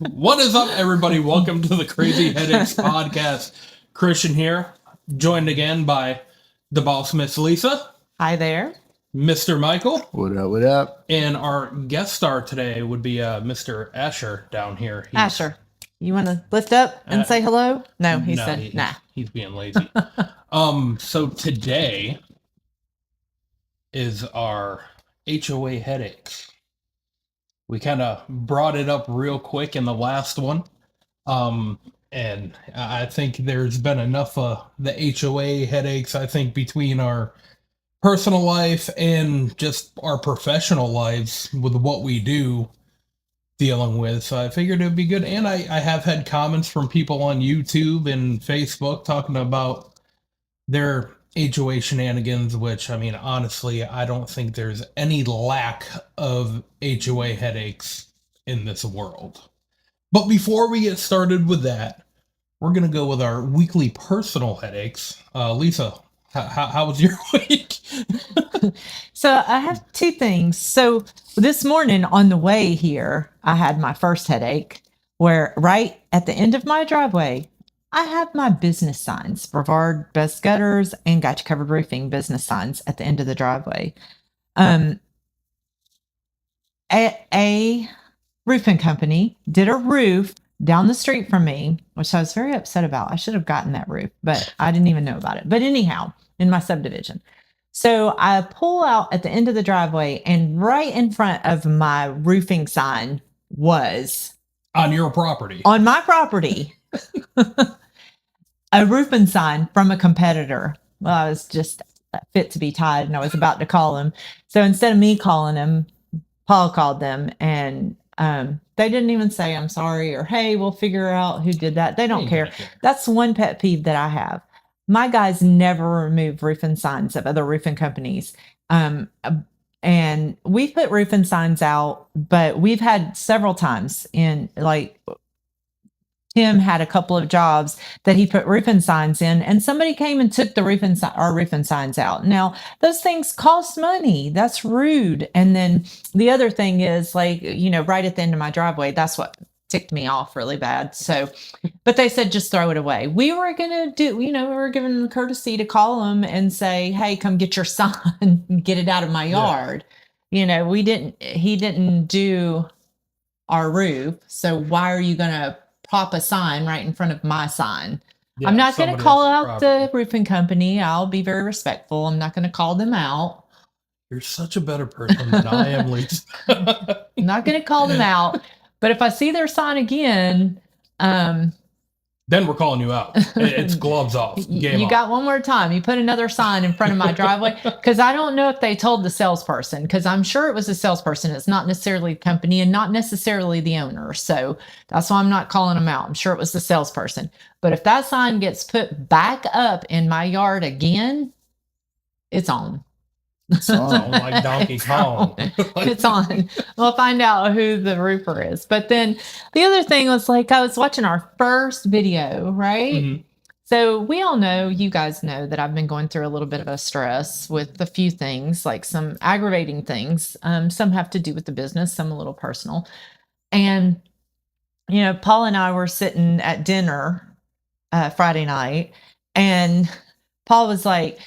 What is up, everybody? Welcome to the Crazy Headaches podcast. Christian here, joined again by the boss, Miss Lisa, Hi there. Mr. Michael, What up, what up? and our guest star today would be Mr. Asher down here. Asher, you want to lift up and say hello? No, he No, said, nah. He's being lazy. So today is our HOA headaches. We kind of brought it up real quick in the last one. And I think there's been enough of the HOA headaches, I think, between our personal life and just our professional lives with what we do dealing with. So I figured it would be good. And I have had comments from people on YouTube and Facebook talking about their HOA shenanigans, which, I mean, honestly, I don't think there's any lack of HOA headaches in this world. But before we get started with that, we're going to go with our weekly personal headaches. Lisa, how was your week? So I have two things. So this morning on the way here, I had my first headache where right at the end of my driveway, I have my business signs, Brevard Best Gutters and Got You Covered Roofing business signs at the end of the driveway. A roofing company did a roof down the street from me, which I was very upset about. I should have gotten that roof, but I didn't even know about it. But anyhow, in my subdivision. So I pull out at the end of the driveway, and right in front of my roofing sign was On your property. on my property a roofing sign from a competitor. Well, I was just fit to be tied and I was about to call him. So instead of me calling him, Paul called them, and they didn't even say I'm sorry or hey, we'll figure out who did that. They don't care. That's one pet peeve that I have. My guys never remove roofing signs of other roofing companies. And we've put roofing signs out, but we've had several times in, like, Tim had a couple of jobs that he put roofing signs in, and somebody came and took the roofing signs out. Now, those things cost money. That's rude. And then the other thing is, like, right at the end of my driveway, that's what ticked me off really bad. So, but they said, just throw it away. We were going to do, we were given them the courtesy to call them and say, hey, come get your sign and get it out of my yard. He didn't do our roof. So why are you going to pop a sign right in front of my sign? I'm not going to call out the roofing company. I'll be very respectful. I'm not going to call them out. You're such a better person than I am, Lisa. I'm not going to call them out. But if I see their sign again, then we're calling you out. It's gloves off. You got one more time. You put another sign in front of my driveway, because I don't know if they told the salesperson, because I'm sure it was the salesperson. It's not necessarily the company and not necessarily the owner. So that's why I'm not calling them out. I'm sure it was the salesperson. But if that sign gets put back up in my yard again, it's on. It's on like Donkey Kong. It's on. We'll find out who the roofer is. But then the other thing was, like, I was watching our first video, right? Mm-hmm. So we all know, you guys know, that I've been going through a little bit of a stress with a few things, like some aggravating things. Some have to do with the business, some a little personal. And, Paul and I were sitting at dinner Friday night, and Paul was like,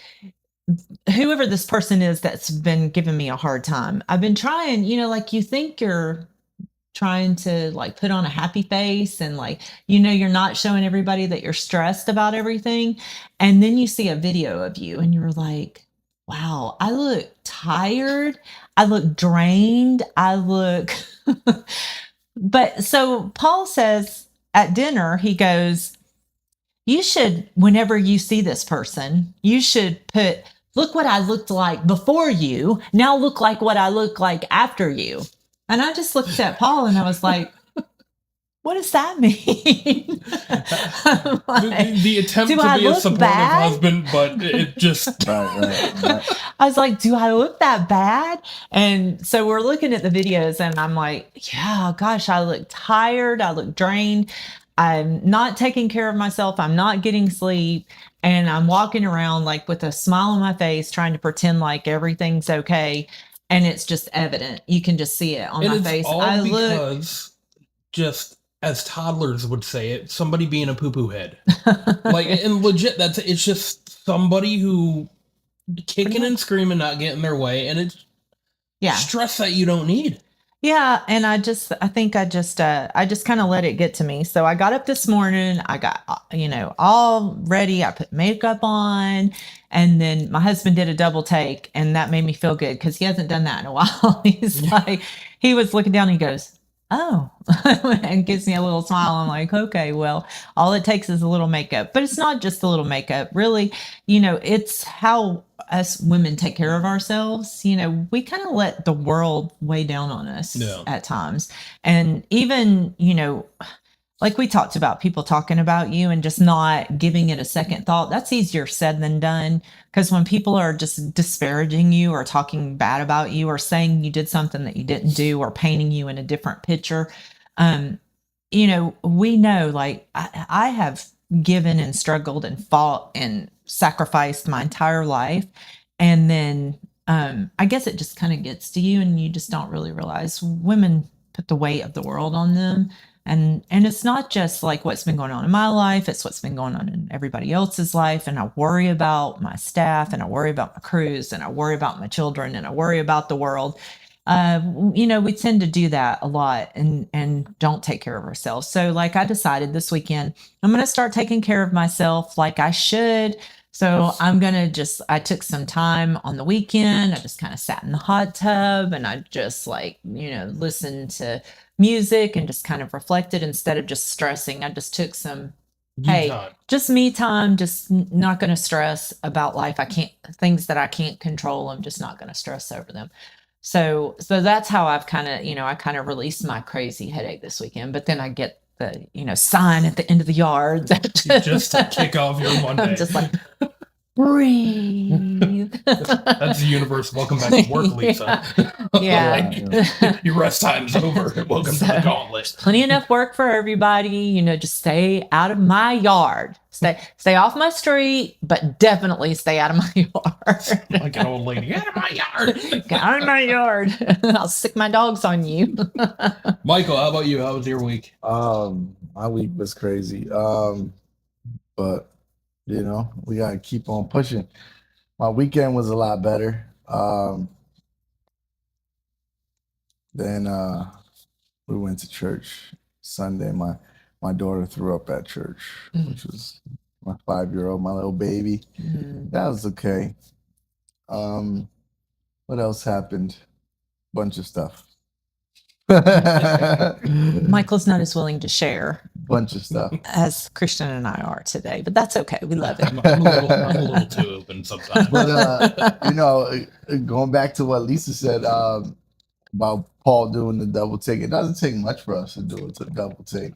whoever this person is that's been giving me a hard time, I've been trying, like, you think you're trying to, like, put on a happy face and, like, you're not showing everybody that you're stressed about everything. And then you see a video of you and you're like, wow, I look tired. I look drained. But so Paul says at dinner, he goes, you should, whenever you see this person, you should put, look what I looked like before you. Now look like what I look like after you. And I just looked at Paul and I was like, what does that mean? Like, the attempt to be a supportive husband, but it just... Right. I was like, do I look that bad? And so we're looking at the videos and I'm like, yeah, gosh, I look tired. I look drained. I'm not taking care of myself. I'm not getting sleep. And I'm walking around, like, with a smile on my face, trying to pretend like everything's okay. And it's just evident. You can just see it on my face. I look just as toddlers would say it, somebody being a poo-poo head. Like, and legit, it's just somebody who kicking and screaming, not getting their way, and it's Yeah. stress that you don't need. Yeah, and I think I just kind of let it get to me. So I got up this morning, I got all ready, I put makeup on, and then my husband did a double take, and that made me feel good because he hasn't done that in a while. He was looking down and he goes, "Oh," and gives me a little smile. I'm like, "Okay, well, all it takes is a little makeup." But it's not just a little makeup. Really, it's how us women take care of ourselves. We kind of let the world weigh down on us at times. And even, like we talked about, people talking about you and just not giving it a second thought, that's easier said than done. Because when people are just disparaging you or talking bad about you or saying you did something that you didn't do or painting you in a different picture, we know, like, I have given and struggled and fought and sacrificed my entire life. And then I guess it just kind of gets to you and you just don't really realize women put the weight of the world on them. And it's not just like what's been going on in my life, it's what's been going on in everybody else's life. And I worry about my staff and I worry about my crews and I worry about my children and I worry about the world. We tend to do that a lot and don't take care of ourselves. So like I decided this weekend, I'm going to start taking care of myself like I should. So I took some time on the weekend. I just kind of sat in the hot tub and I just listened to music and just kind of reflected instead of just stressing. I just took some just me time, just not going to stress about life. Things that I can't control. I'm just not going to stress over them. So that's how I've I kind of released my crazy headache this weekend, but then I get the, sign at the end of the yard. Just to kick off your Monday. I'm just like, breathe. That's the universe. Welcome back to work, Lisa. Yeah. Your rest time's over. Welcome to the gauntlet. Plenty enough work for everybody. Just stay out of my yard. Stay off my street, but definitely stay out of my yard. Like an old lady, get out of my yard. Get out of my yard. I'll sick my dogs on you. Michael, how about you? How was your week? My week was crazy. But we gotta keep on pushing. My weekend was a lot better. Then we went to church Sunday. My daughter threw up at church, which was my 5-year-old, my little baby. That was okay. What else happened? Bunch of stuff. Michael's not as willing to share Bunch of stuff as Christian and I are today, but that's okay. We love it. I'm a little too open sometimes. But going back to what Lisa said about Paul doing the double take, it doesn't take much for us to do it to double take.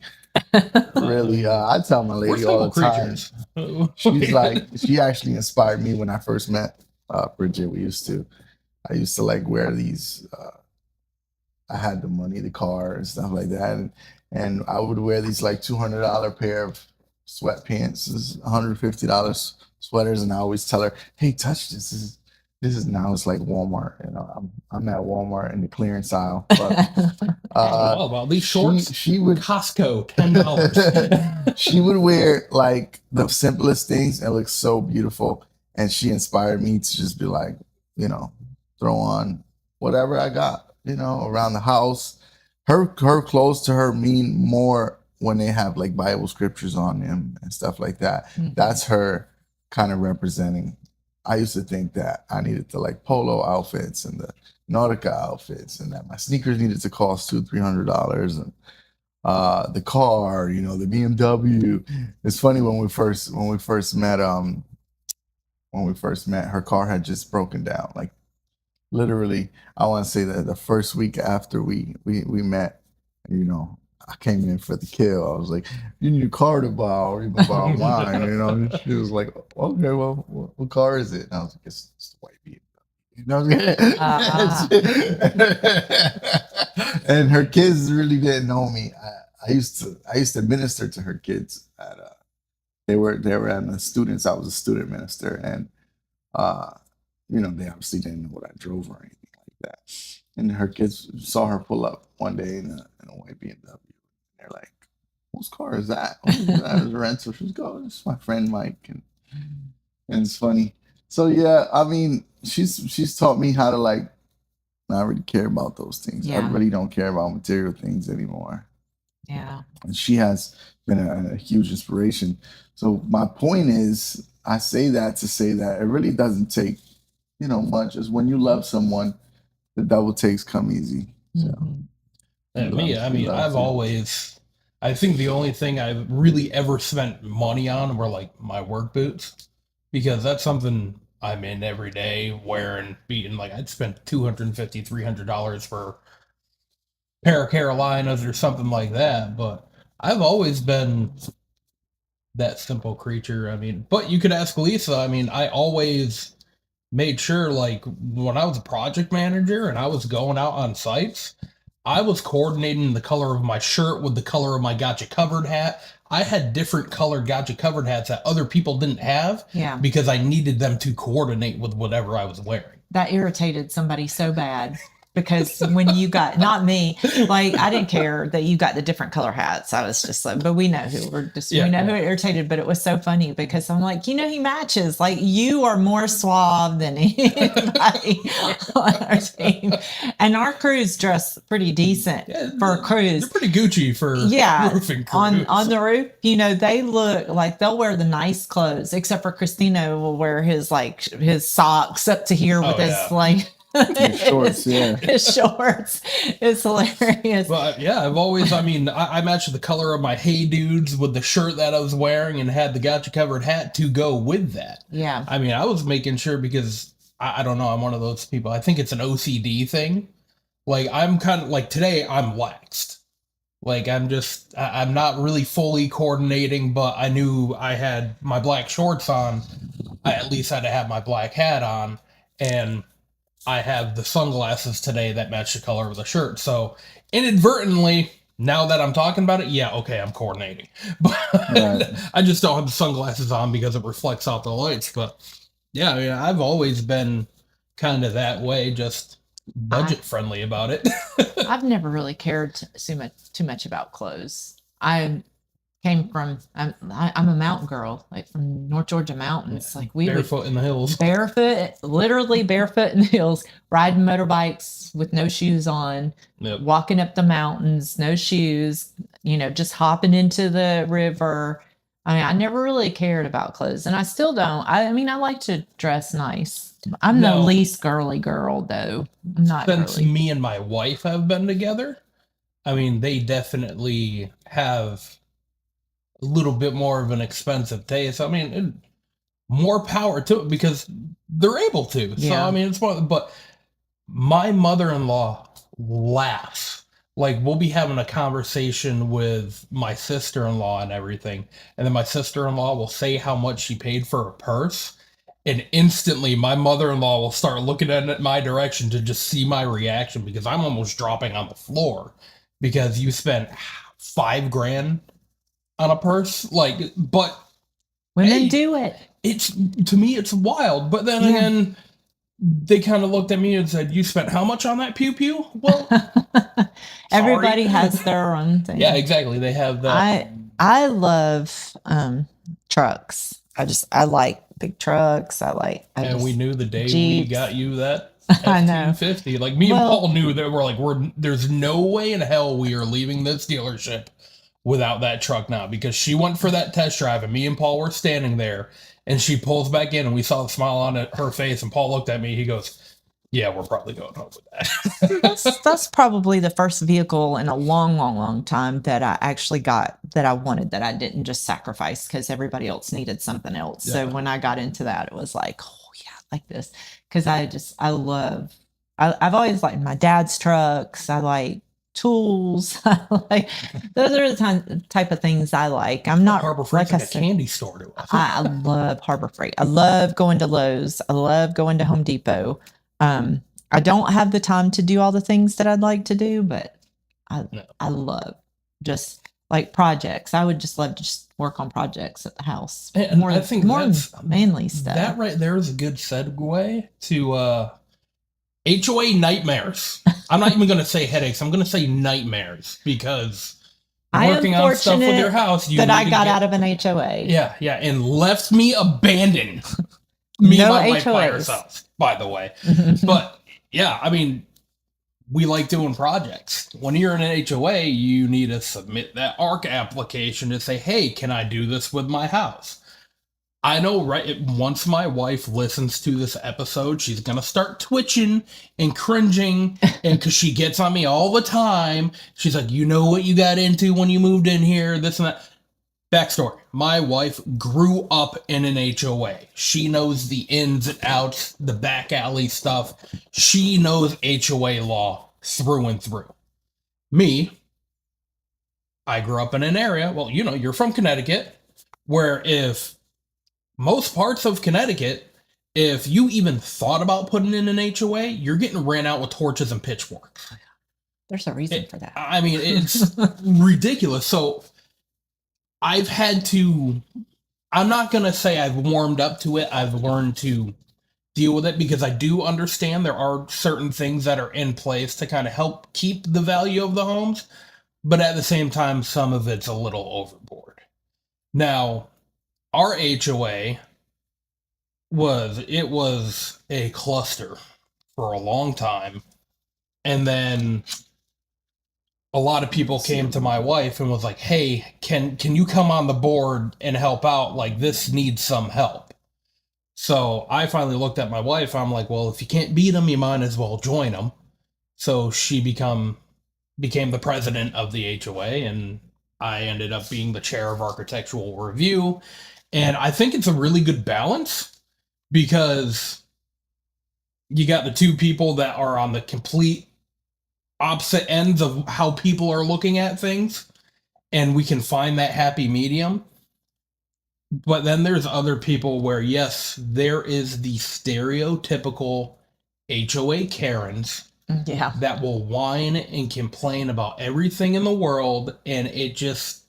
Really, I tell my lady all the time. She's like, she actually inspired me when I first met Bridget. I used to like wear these. I had the money, the car, and stuff like that, and I would wear these like $200 pair of sweatpants, $150 sweaters, and I always tell her, "Hey, touch this. This is now it's like Walmart. I'm at Walmart in the clearance aisle." But, well, these shorts, she would Costco, $10. She would wear like the simplest things and look so beautiful, and she inspired me to just be like, throw on whatever I got. Around the house. Her clothes to her mean more when they have like Bible scriptures on them and stuff like that. Mm-hmm. That's her kind of representing. I used to think that I needed the like polo outfits and the Nautica outfits and that my sneakers needed to cost $200-$300 and the car, the BMW. It's funny when we first met, her car had just broken down. Like literally, I want to say that the first week after we met, I came in for the kill. I was like, "You need a car to buy, or you can borrow mine." And she was like, "Okay, well, what car is it?" And I was like, "It's the white BMW." And her kids really didn't know me. I used to minister to her kids at they were at the students. I was a student minister, and they obviously didn't know what I drove or anything like that. And her kids saw her pull up one day in a white BMW. They're like, whose car is that? Who's that? It was a rental. She goes, oh, it's my friend Mike, and it's funny. So yeah, I mean, she's taught me how to like not really care about those things. I Yeah. really don't care about material things anymore. Yeah. And she has been a huge inspiration. So my point is, I say that to say that it really doesn't take, much. Is when you love someone, the double takes come easy. So Mhm. And we me, love- I we mean, love I've to. always, I think the only thing I've really ever spent money on were like my work boots, because that's something I'm in every day wearing, beating. Like I'd spend $250, $300 for a pair of Carolinas or something like that. But I've always been that simple creature. I mean, but you could ask Lisa. I mean, I always made sure, like, when I was a project manager and I was going out on sites, I was coordinating the color of my shirt with the color of my gotcha covered hat. I had different colored gotcha covered hats that other people didn't have Yeah. because I needed them to coordinate with whatever I was wearing. That irritated somebody so bad because when you got, not me, like I didn't care that you got the different color hats. I was just like, but we know who Yeah, we know who yeah. it irritated, but it was so funny because I'm like, he matches. Like you are more suave than anybody on our team. And our crews dress pretty decent Yeah, for a cruise. They're pretty Gucci for Yeah, roofing crews. on the roof, they look like they'll wear the nice clothes, except for Christina will wear his socks up to here with Oh, his yeah. like His shorts, yeah. his shorts. It's hilarious. But yeah, I've always, I mean, I matched the color of my Hey Dudes with the shirt that I was wearing and had the gotcha covered hat to go with that. Yeah, I mean, I was making sure because I don't know, I'm one of those people. I think it's an OCD thing. Like, I'm kind of like today, I'm waxed. Like, I'm not really fully coordinating, but I knew I had my black shorts on. I at least had to have my black hat on. And I have the sunglasses today that match the color of the shirt. So inadvertently, now that I'm talking about it, yeah, okay, I'm coordinating. But Right. I just don't have the sunglasses on because it reflects out the lights. But yeah, I mean, I've always been kind of that way, just budget friendly about it. I've never really cared too much about clothes. I came from I'm a mountain girl, like from North Georgia mountains. Like we would Barefoot in the hills. barefoot, literally barefoot in the hills, riding motorbikes with no shoes on, Yep. walking up the mountains, no shoes, just hopping into the river. I mean, I never really cared about clothes, and I still don't. I mean, I like to dress nice. I'm the No. least girly girl, though. I'm not Since girly. me and my wife have been together, I mean, they definitely have a little bit more of an expensive taste. I mean, more power to it because they're able to. So Yeah. I mean, it's one. But my mother-in-law laughs. Like we'll be having a conversation with my sister-in-law and everything, and then my sister-in-law will say how much she paid for a purse, and instantly my mother-in-law will start looking at my direction to just see my reaction because I'm almost dropping on the floor because you spent $5,000 on a purse. Like, but Women hey, do it. it's to me it's wild. But then Yeah. again, they kind of looked at me and said, "You spent how much on that pew pew?" Well, Everybody sorry. has their own thing. Yeah, exactly. They have that. I love trucks. I like big trucks. And we knew the day we Jeeps. got you that I know. F-250. Like me and Well- Paul knew that there's no way in hell we are leaving this dealership without that truck now, because she went for that test drive and me and Paul were standing there and she pulls back in and we saw the smile on her face and Paul looked at me. He goes, "Yeah, we're probably going home with that." that's probably the first vehicle in a long, long, long time that I actually got that I wanted, that I didn't just sacrifice because everybody else needed something else. So Yeah. when I got into that, it was like, oh yeah, I like this. Because I've always liked my dad's trucks. I like tools. Those are the type of things I like. I'm not Harbor Freight's like I like a said, candy store to us. I love Harbor Freight. I love going to Lowe's. I love going to Home Depot. I don't have the time to do all the things that I'd like to do, but I love just like projects. I would just love to just work on projects at the house. And more, I think more that's- manly stuff. That right there is a good segue to HOA nightmares. I'm not even going to say headaches. I'm going to say nightmares because I am working on stuff with your fortunate house. You that I need to got get- out of an HOA. Yeah, and left me abandoned. Me No and my wife by HOAs. ourselves, by the way. But yeah, I mean, we like doing projects. When you're in an HOA, you need to submit that ARC application to say, hey, can I do this with my house? I know, right? Once my wife listens to this episode, she's going to start twitching and cringing. And because she gets on me all the time, she's like, you know what you got into when you moved in here, this and that. Backstory. My wife grew up in an HOA. She knows the ins and outs, the back alley stuff. She knows HOA law through and through. Me, I grew up in an area, well, you know, you're from Connecticut, where if most parts of Connecticut, if you even thought about putting in an HOA, you're getting ran out with torches and pitchforks. There's a reason for that. I mean, it's ridiculous. So I've had to, I'm not going to say I've warmed up to it. I've learned to deal with it because I do understand there are certain things that are in place to kind of help keep the value of the homes. But at the same time, some of it's a little overboard. Now, our HOA was a cluster for a long time. And then a lot of people came to my wife and was like, hey, can you come on the board and help out? Like, this needs some help. So I finally looked at my wife. I'm like, well, if you can't beat them, you might as well join them. So she became the president of the HOA, and I ended up being the chair of architectural review. And I think it's a really good balance because you got the two people that are on the complete opposite ends of how people are looking at things, and we can find that happy medium. But then there's other people where, yes, there is the stereotypical HOA Karens Yeah. that will whine and complain about everything in the world, and it just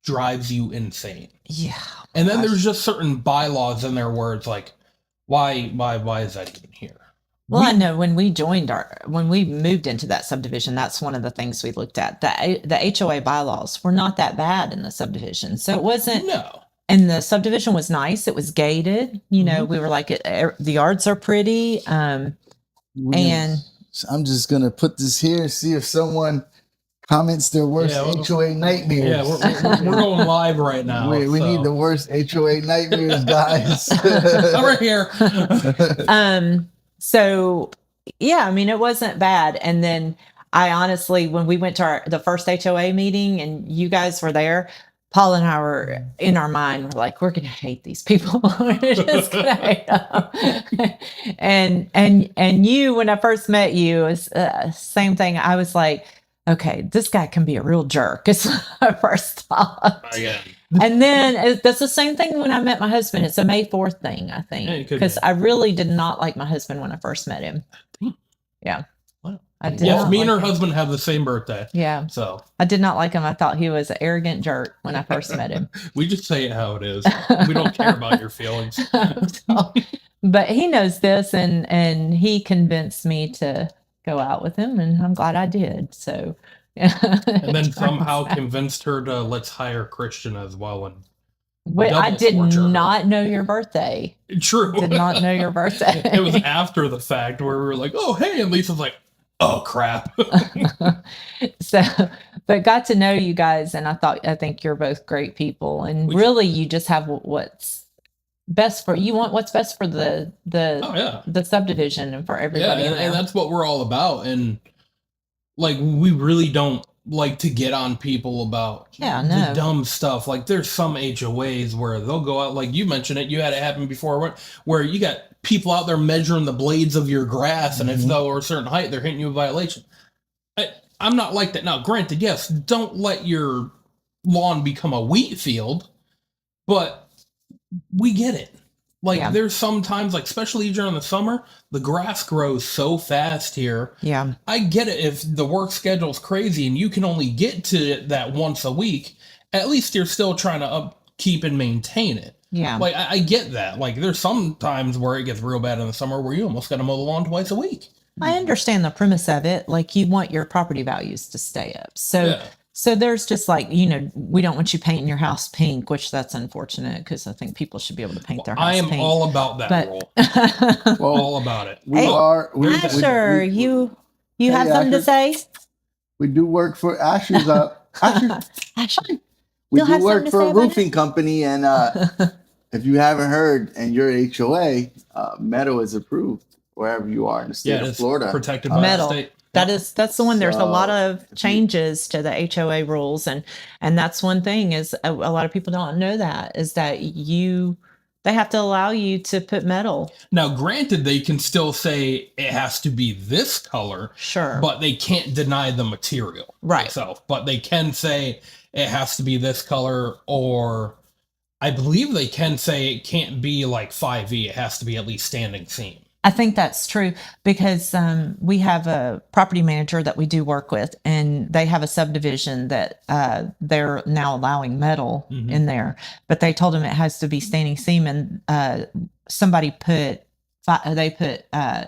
drives you insane. Yeah. And then there's just certain bylaws in there where it's like, why is that even here? Well, I know when we moved into that subdivision, that's one of the things we looked at. The HOA bylaws were not that bad in the subdivision. So it wasn't, No. and the subdivision was nice. It was gated. You know, we were like, the yards are pretty. And I'm just gonna put this here and see if someone comments their worst HOA nightmares. Yeah, we're going live right now. We need the worst HOA nightmares, guys. I'm right here. So yeah, I mean, it wasn't bad. And then I honestly, when we went to the first HOA meeting and you guys were there, Paul and I were in our mind, we're like, we're going to hate these people. We're just going to hate them. and you, when I first met you, is same thing. I was like, okay, this guy can be a real jerk. It's my first thought. And then that's the same thing when I met my husband. It's a May 4th thing, I think, because I really did not like my husband when I first met him. Yeah. Wow. I did. Yes, me and her him. husband have the same birthday. Yeah. So I did not like him. I thought he was an arrogant jerk when I first met him. We just say it how it is. We don't care about your feelings. But he knows this, and he convinced me to go out with him, and I'm glad I did. So. And then somehow convinced her to let's hire Christian as well. And wait, I did not know your birthday. True. Did not know your birthday. It was after the fact where we were like, oh, hey. And Lisa's like, oh, crap. But got to know you guys. And I think you're both great people. And really, you just have what's best for you. Want what's best for the subdivision and for everybody. Yeah, and that's what we're all about. And like, we really don't like to get on people about the dumb stuff. Like, there's some HOAs where they'll go out, like you mentioned it, you had it happen before, where you got people out there measuring the blades of your grass, and if they're a certain height, they're hitting you a violation. I'm not like that. Now, granted, yes, don't let your lawn become a wheat field, but we get it. Like, there's sometimes, like, especially during the summer, the grass grows so fast here. Yeah. I get it if the work schedule's crazy and you can only get to that once a week, at least you're still trying to upkeep and maintain it. Yeah. Like, I get that. Like, there's some times where it gets real bad in the summer where you almost got to mow the lawn twice a week. I understand the premise of it. Like, you want your property values to stay up. So So there's just like, you know, we don't want you painting your house pink, which that's unfortunate because I think people should be able to paint their house I am pink. all about that But rule. Well, All about it. we Hey, are. Asher, you have Hey, something to Asher. say? We do work for Asher's. Asher, Asher, we You'll do have work something to for say a about it? roofing company, and if you haven't heard, and you're HOA, metal is approved wherever you are in the state Yeah, of it's Florida. protected by the Metal. state. That's the one. There's a lot So, of if you- changes to the HOA rules, and that's one thing is a lot of people don't know that is that they have to allow you to put metal. Now, granted, they can still say it has to be this color, Sure. but they can't deny the material Right. itself. But they can say it has to be this color, or I believe they can say it can't be like 5E. It has to be at least standing seam. I think that's true because we have a property manager that we do work with, and they have a subdivision that they're now allowing metal in there, but they told him it has to be standing seam, and somebody put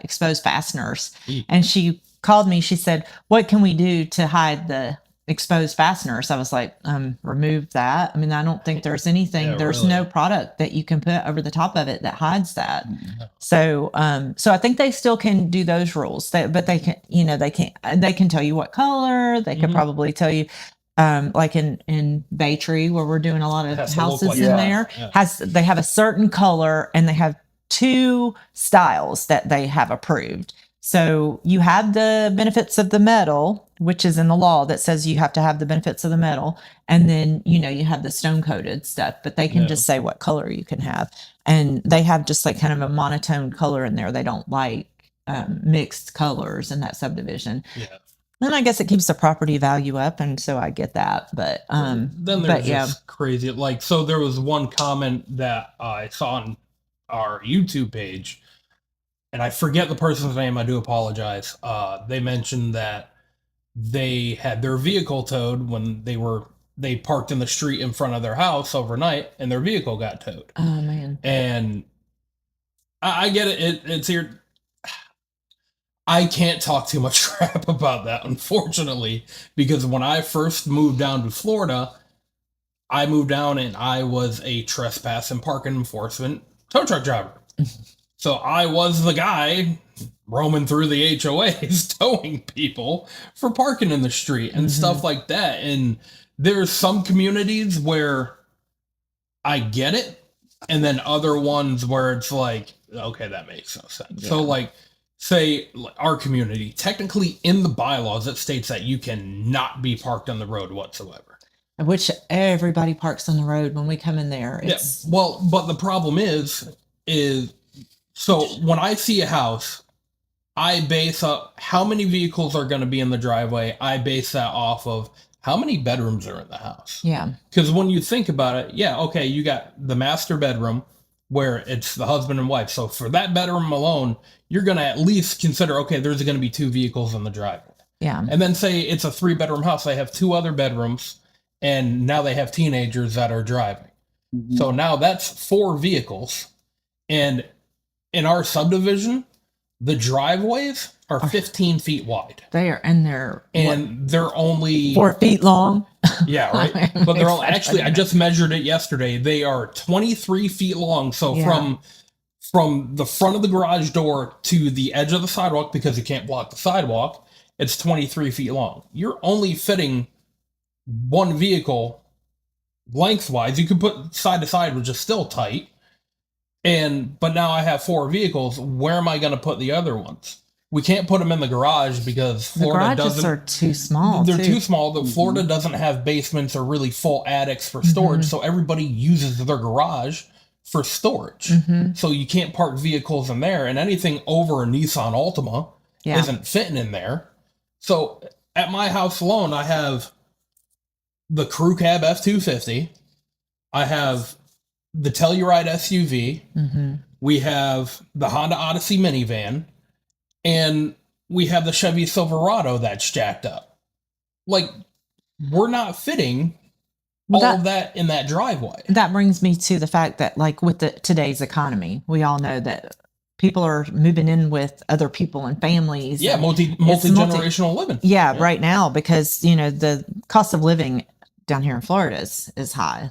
exposed fasteners, and she called me. She said, "What can we do to hide the exposed fasteners?" I was like, remove that. I mean, I don't think there's anything, Yeah, there's really. no product that you can put over the top of it that hides that. So, so I think they still can do those rules, but they can, you know, they can tell you what color. They could probably tell you, like in Baytree, where we're doing a lot of Has to look houses like in that. there, Yeah. they have a certain color, and they have 2 styles that they have approved. So you have the benefits of the metal, which is in the law that says you have to have the benefits of the metal. And then, you know, you have the stone coated stuff, but they can Yeah. just say what color you can have. And they have just like kind of a monotone color in there. They don't like mixed colors in that subdivision. Yeah. And I guess it keeps the property value up. And so I get that. But, Then but there's yeah. just crazy. Like, so there was one comment that I saw on our YouTube page, and I forget the person's name. I do apologize. They mentioned that they had their vehicle towed when they parked in the street in front of their house overnight, and their vehicle got towed. Oh, man. And I get it. It's here. I can't talk too much crap about that, unfortunately, because when I first moved down to Florida, I moved down and I was a trespass and parking enforcement tow truck driver. So I was the guy roaming through the HOAs towing people for parking in the street and stuff like that. And there's some communities where I get it, and then other ones where it's like, okay, that makes no sense. Yeah. So like, say our community, technically in the bylaws, it states that you cannot be parked on the road whatsoever. Which everybody parks on the road when we come in there. It's Yeah, well, but the problem is so when I see a house, I base up how many vehicles are going to be in the driveway. I base that off of how many bedrooms are in the house. yeah. Because when you think about it, yeah, okay, you got the master bedroom where it's the husband and wife. So for that bedroom alone, you're going to at least consider, okay, there's going to be 2 vehicles in the driveway. Yeah. And then say it's a 3-bedroom house. They have 2 other bedrooms, and now they have teenagers that are driving. So now that's 4 vehicles. And in our subdivision, the driveways are 15 feet wide. They are, and they're They're only 4 feet long. Yeah, right. But they're all actually, I just measured it yesterday. They are 23 feet long. So Yeah. from the front of the garage door to the edge of the sidewalk, because you can't block the sidewalk, it's 23 feet long. You're only fitting 1 vehicle lengthwise. You could put side to side, which is still tight. But now I have 4 vehicles. Where am I going to put the other ones? We can't put them in the garage because The Florida garages doesn't. are too small. They're too small. That Florida doesn't have basements or really full attics for storage, so everybody uses their garage for storage. So you can't park vehicles in there, and anything over a Nissan Altima Yeah. isn't fitting in there. So at my house alone, I have the Crew Cab F-250. I have the Telluride SUV. We have the Honda Odyssey minivan, and we have the Chevy Silverado that's jacked up. Like, we're not fitting all of that in that driveway. That brings me to the fact that, like, with today's economy, we all know that people are moving in with other people and families. Yeah, and multi-generational living. Yeah, right now, because the cost of living down here in Florida is high.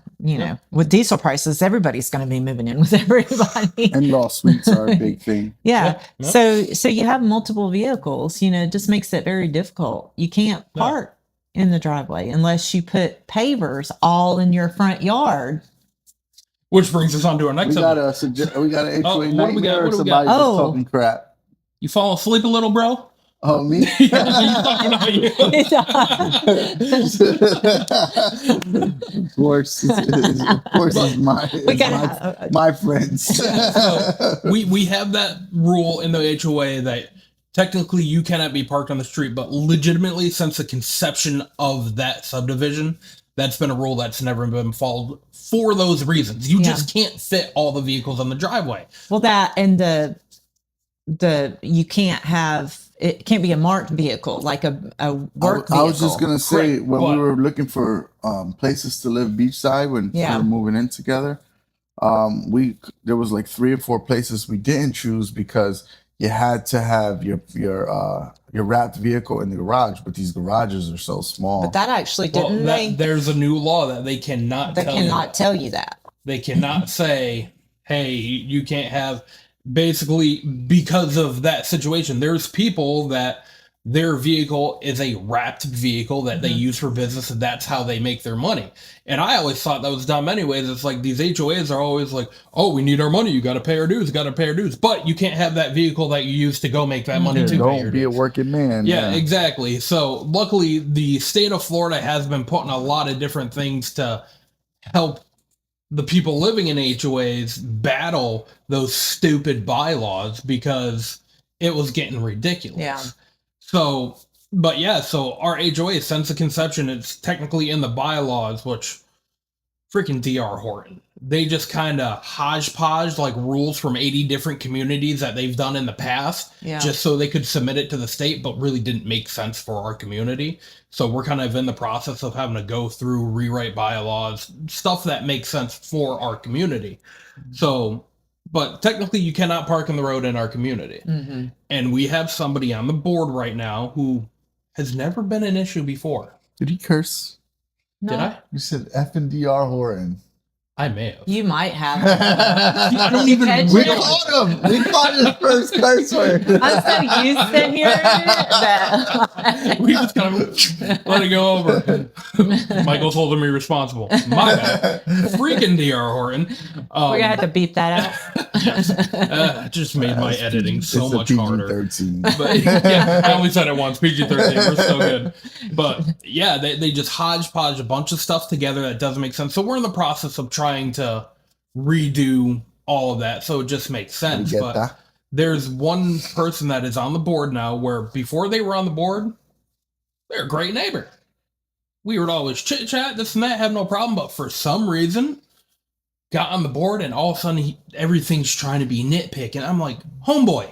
With diesel prices, everybody's going to be moving in with everybody. In-law suites are a big thing. Yeah. Yeah. So you have multiple vehicles, it just makes it very difficult. You can't park in the driveway unless you put pavers all in your front yard. Which brings us on to our next We got an HOA what do we nightmare got? or What do we somebody got? just talking crap. You fall asleep a little, bro? Oh, me? Yeah, he's talking about you. Of course, it's my friends. So we have that rule in the HOA that technically you cannot be parked on the street, but legitimately since the conception of that subdivision, that's been a rule that's never been followed for those reasons. You just can't fit all the vehicles on the driveway. Well, that and the you can't have it can't be a marked vehicle like a work vehicle. I was just gonna say Correct. when What? we were looking for places to live beachside when we were moving in together, there was like 3 or 4 places we didn't choose because you had to have your wrapped vehicle in the garage, but these garages are so small. But that actually didn't there's a new law that they cannot tell you that. They cannot say, hey, you can't have, basically because of that situation. There's people that their vehicle is a wrapped vehicle that they use for business, and that's how they make their money. And I always thought that was dumb anyways. It's like these HOAs are always like, oh, we need our money, you got to pay our dues, but you can't have that vehicle that you use to go make that money too. Don't be a working man. Yeah, exactly. So luckily the state of Florida has been putting a lot of different things to help the people living in HOAs battle those stupid bylaws because it was getting ridiculous. Yeah. So our HOA, since the conception, it's technically in the bylaws, which freaking DR Horton. They just kind of hodgepodge like rules from 80 different communities that they've done in the past, just so they could submit it to the state, but really didn't make sense for our community. So we're kind of in the process of having to go through, rewrite bylaws, stuff that makes sense for our community. So, but technically you cannot park on the road in our community. Mm-hmm. And we have somebody on the board right now who has never been an issue before. Did he curse? Did I? You said F and DR Horton. I may have. You might have. I don't even. We caught him. We caught his first curse word. I'm so used to hearing it that We just kind of let it go over. Michael's holding me responsible. My bad. Freaking DR Horton. we're gonna have to beep that out. It just made my editing so It's a much harder. PG-13. But yeah, I only said it once. PG-13. We're so good. But yeah, they just hodgepodge a bunch of stuff together that doesn't make sense. So we're in the process of trying to redo all of that, so it just makes sense. But there's one person that is on the board now where before they were on the board, they're a great neighbor. We would always chit chat, this and that, have no problem. But for some reason, got on the board, and all of a sudden, everything's trying to be nitpicking. I'm like, homeboy,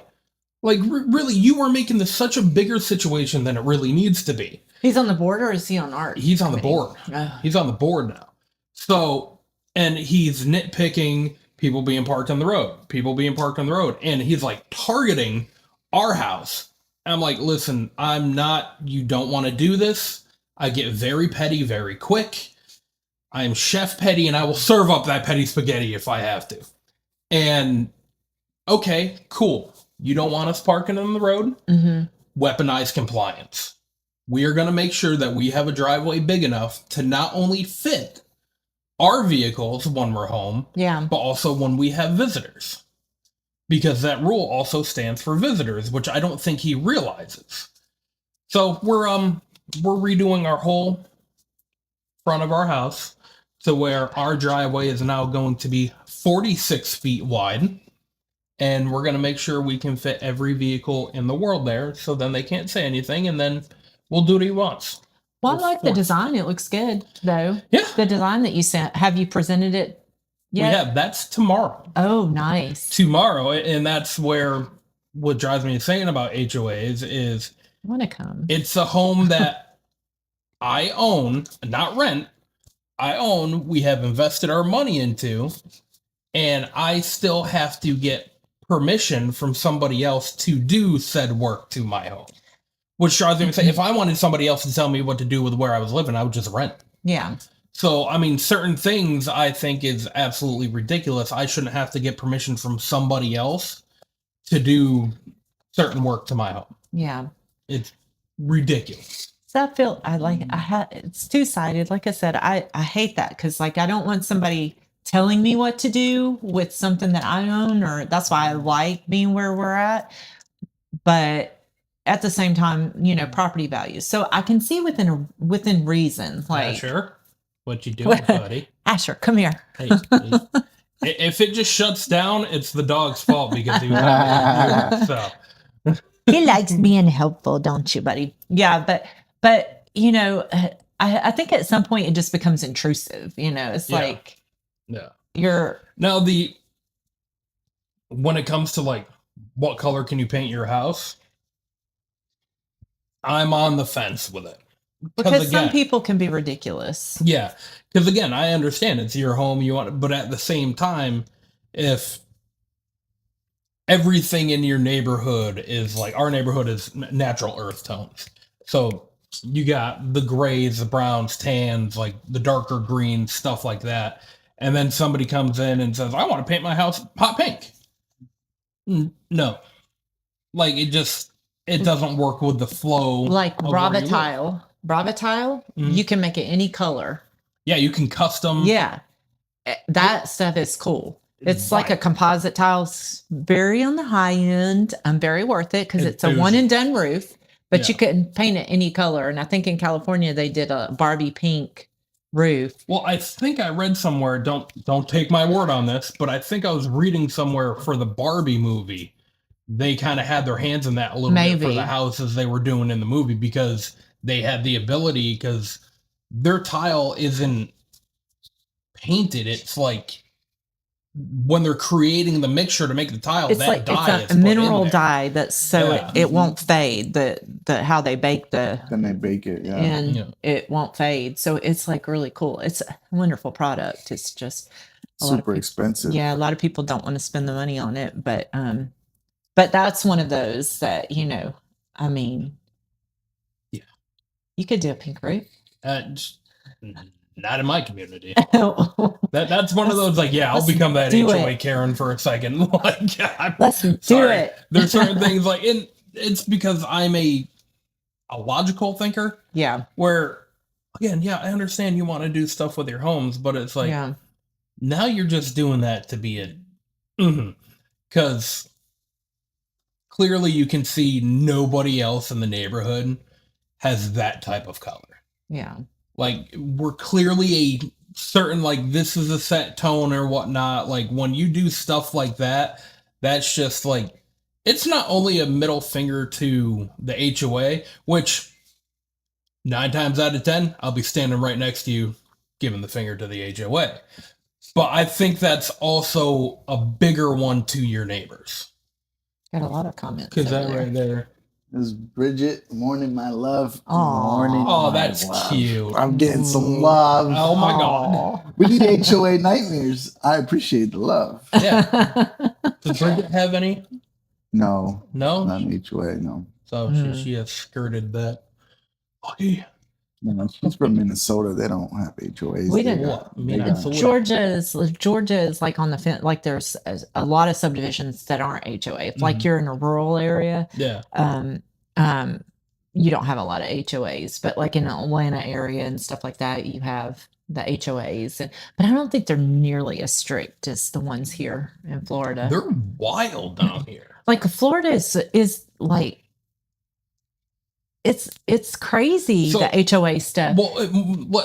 like really, you are making this such a bigger situation than it really needs to be. He's on the board, or is he on art? He's on the board. He's on the board now. So. And he's nitpicking people being parked on the road. And he's like targeting our house. I'm like, listen, you don't want to do this. I get very petty very quick. I am Chef Petty, and I will serve up that petty spaghetti if I have to. And okay, cool. You don't want us parking on the road? Mm-hmm. Weaponize compliance. We are going to make sure that we have a driveway big enough to not only fit our vehicles when we're home, but also when we have visitors, because that rule also stands for visitors, which I don't think he realizes. So we're redoing our whole front of our house to where our driveway is now going to be 46 feet wide, and we're going to make sure we can fit every vehicle in the world there, so then they can't say anything, and then we'll do what he wants. Well, I like the design. It looks good, though. Yeah. The design that you sent. Have you presented it yet? Yeah, that's tomorrow. Oh, nice. Tomorrow, and that's where what drives me insane about HOAs is I want to come. It's a home that I own, not rent. I own. We have invested our money into, and I still have to get permission from somebody else to do said work to my home. Which drives me insane. If I wanted somebody else to tell me what to do with where I was living, I would just rent. Yeah. So, I mean, certain things I think is absolutely ridiculous. I shouldn't have to get permission from somebody else to do certain work to my home. Yeah. It's ridiculous. So it's two-sided. Like I said, I hate that because like I don't want somebody telling me what to do with something that I own, or that's why I like being where we're at. But at the same time, property values. So I can see within reason. Like, Asher, what you doing, buddy? Asher, come here. Hey, if it just shuts down, it's the dog's fault because he was out here. So He likes being helpful, don't you, buddy? Yeah, but I think at some point it just becomes intrusive. It's like you're now when it comes to like what color can you paint your house, I'm on the fence with it. Because some people can be ridiculous. Yeah. Because again, I understand it's your home, you want it, but at the same time, if everything in your neighborhood is like, our neighborhood is natural earth tones. So you got the grays, the browns, tans, like the darker greens, stuff like that. And then somebody comes in and says, I want to paint my house hot pink. No. Like it doesn't work with the flow. Like Bravitile. Bravitile, you can make it any color. Yeah, you can custom. Yeah. That stuff is cool. It's like a composite tile, very on the high end. Very worth it because it's a one and done roof, but you can paint it any color. And I think in California they did a Barbie pink roof. Well, I think I read somewhere, don't take my word on this, but I think I was reading somewhere for the Barbie movie, they kind of had their hands in that a little bit for the houses they were doing in the movie because they had the ability, because their tile isn't painted. It's like when they're creating the mixture to make the tile, it's that dye it's a mineral dye that's so it won't fade. The how they bake then they bake it, and it won't fade. So it's like really cool. It's a wonderful product. It's just super expensive. Yeah, a lot of people don't want to spend the money on it, but that's one of those that I mean, you could do a pink roof. Not in my community. That's one of those like, I'll become that HOA Karen for a second. Like, let's do it. There's certain things like, and it's because I'm a logical thinker. Yeah. Where, again, I understand you want to do stuff with your homes, but it's like, now you're just doing that to be because clearly you can see nobody else in the neighborhood has that type of color. Yeah. Like we're clearly a certain, like this is a set tone or whatnot. Like when you do stuff like that, that's just like, it's not only a middle finger to the HOA, which 9 times out of 10, I'll be standing right next to you giving the finger to the HOA. But I think that's also a bigger one to your neighbors. Got a lot of comments. Because that right there. This is Bridget. Morning, my love. Morning. Oh, that's cute. I'm getting some love. Oh my God. We need HOA nightmares. I appreciate the love. Yeah. Does Bridget have any? No. No? Not an HOA, no. So she has skirted that. Oh, yeah. No, she's from Minnesota. They don't have HOAs. We didn't. Georgia is like on the fence. Like there's a lot of subdivisions that aren't HOA. If like you're in a rural area, you don't have a lot of HOAs. But like in the Atlanta area and stuff like that, you have the HOAs. But I don't think they're nearly as strict as the ones here in Florida. They're wild down here. Like Florida is like. It's crazy, the HOA stuff. Well,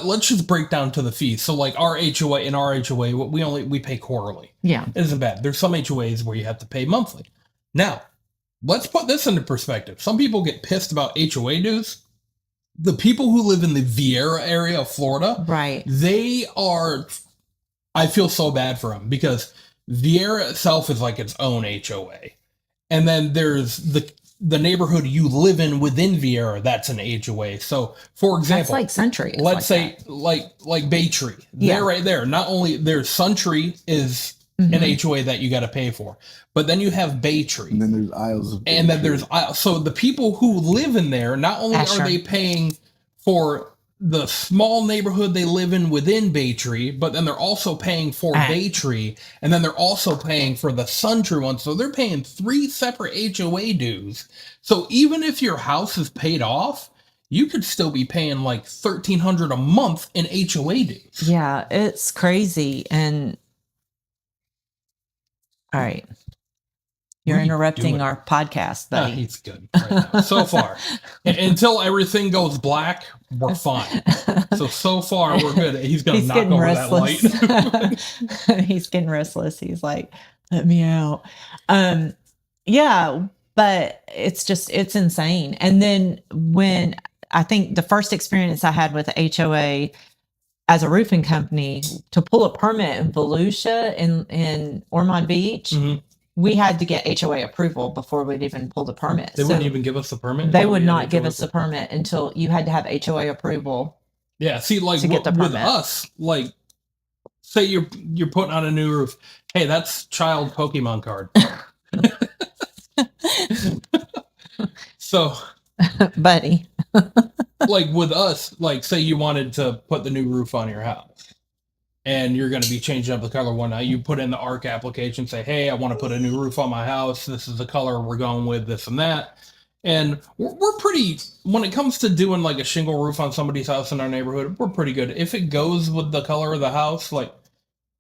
let's just break down to the fees. So like our HOA, we pay quarterly. Yeah. It isn't bad. There's some HOAs where you have to pay monthly. Now, let's put this into perspective. Some people get pissed about HOA dues. The people who live in the Vieira area of Florida, right? I feel so bad for them because Vieira itself is like its own HOA. And then there's the neighborhood you live in within Vieira, that's an HOA. So, for example, that's like Suntree. Let's say like Baytree. They're right there. Not only their Suntree is Mhm. an HOA that you got to pay for. But then you have Bay Tree. And then there's aisles of And then there's so the people who live in there, not only Asher. are they paying for the small neighborhood they live in within Bay Tree, but then they're also paying for Bay Tree, and then they're also paying for the Sun Tree one. So they're paying 3 separate HOA dues. So even if your house is paid off, you could still be paying like $1,300 a month in HOA dues. Yeah, it's crazy. And all right. You're What are you interrupting doing? our podcast, buddy. He's good right now. So far. Until everything goes black, we're fine. So far we're good. He's gonna knock getting over restless. that light. He's getting restless. He's like, let me out. Yeah, but it's insane. And then when I think the first experience I had with HOA as a roofing company to pull a permit in Volusia in Ormond Beach, Mhm. we had to get HOA approval before we'd even pull the permit. They wouldn't even give us the permit. They until would we had not give HOA us a permit until you had to have HOA approval. Yeah, see, like to get the with permit. us, like say you're putting on a new roof. Hey, that's child Pokemon card. So Buddy. like with us, like say you wanted to put the new roof on your house and you're going to be changing up the color one night, you put in the ARC application, say, hey, I want to put a new roof on my house. This is the color we're going with, this and that. And we're pretty, when it comes to doing like a shingle roof on somebody's house in our neighborhood, we're pretty good. If it goes with the color of the house, like,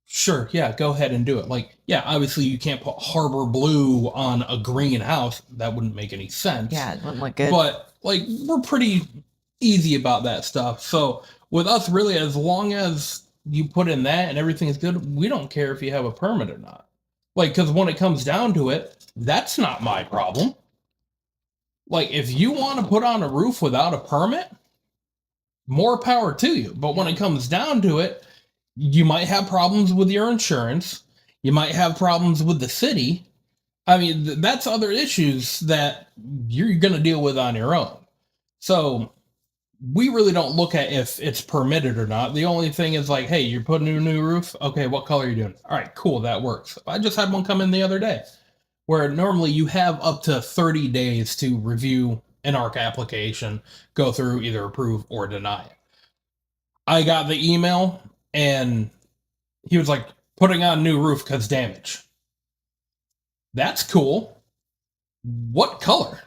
sure, yeah, go ahead and do it. Like, yeah, obviously you can't put Harbor Blue on a green house. That wouldn't make any sense. Yeah, it wouldn't look good. But like, we're pretty easy about that stuff. So with us, really, as long as you put in that and everything is good, we don't care if you have a permit or not. Like, because when it comes down to it, that's not my problem. Like, if you want to put on a roof without a permit, more power to you. But when it comes down to it, you might have problems with your insurance. You might have problems with the city. I mean, that's other issues that you're going to deal with on your own. So we really don't look at if it's permitted or not. The only thing is like, hey, you're putting in a new roof. Okay, what color are you doing? All right, cool, that works. I just had one come in the other day where normally you have up to 30 days to review an ARC application, go through, either approve or deny it. I got the email and he was like, putting on new roof because damage. That's cool. What color?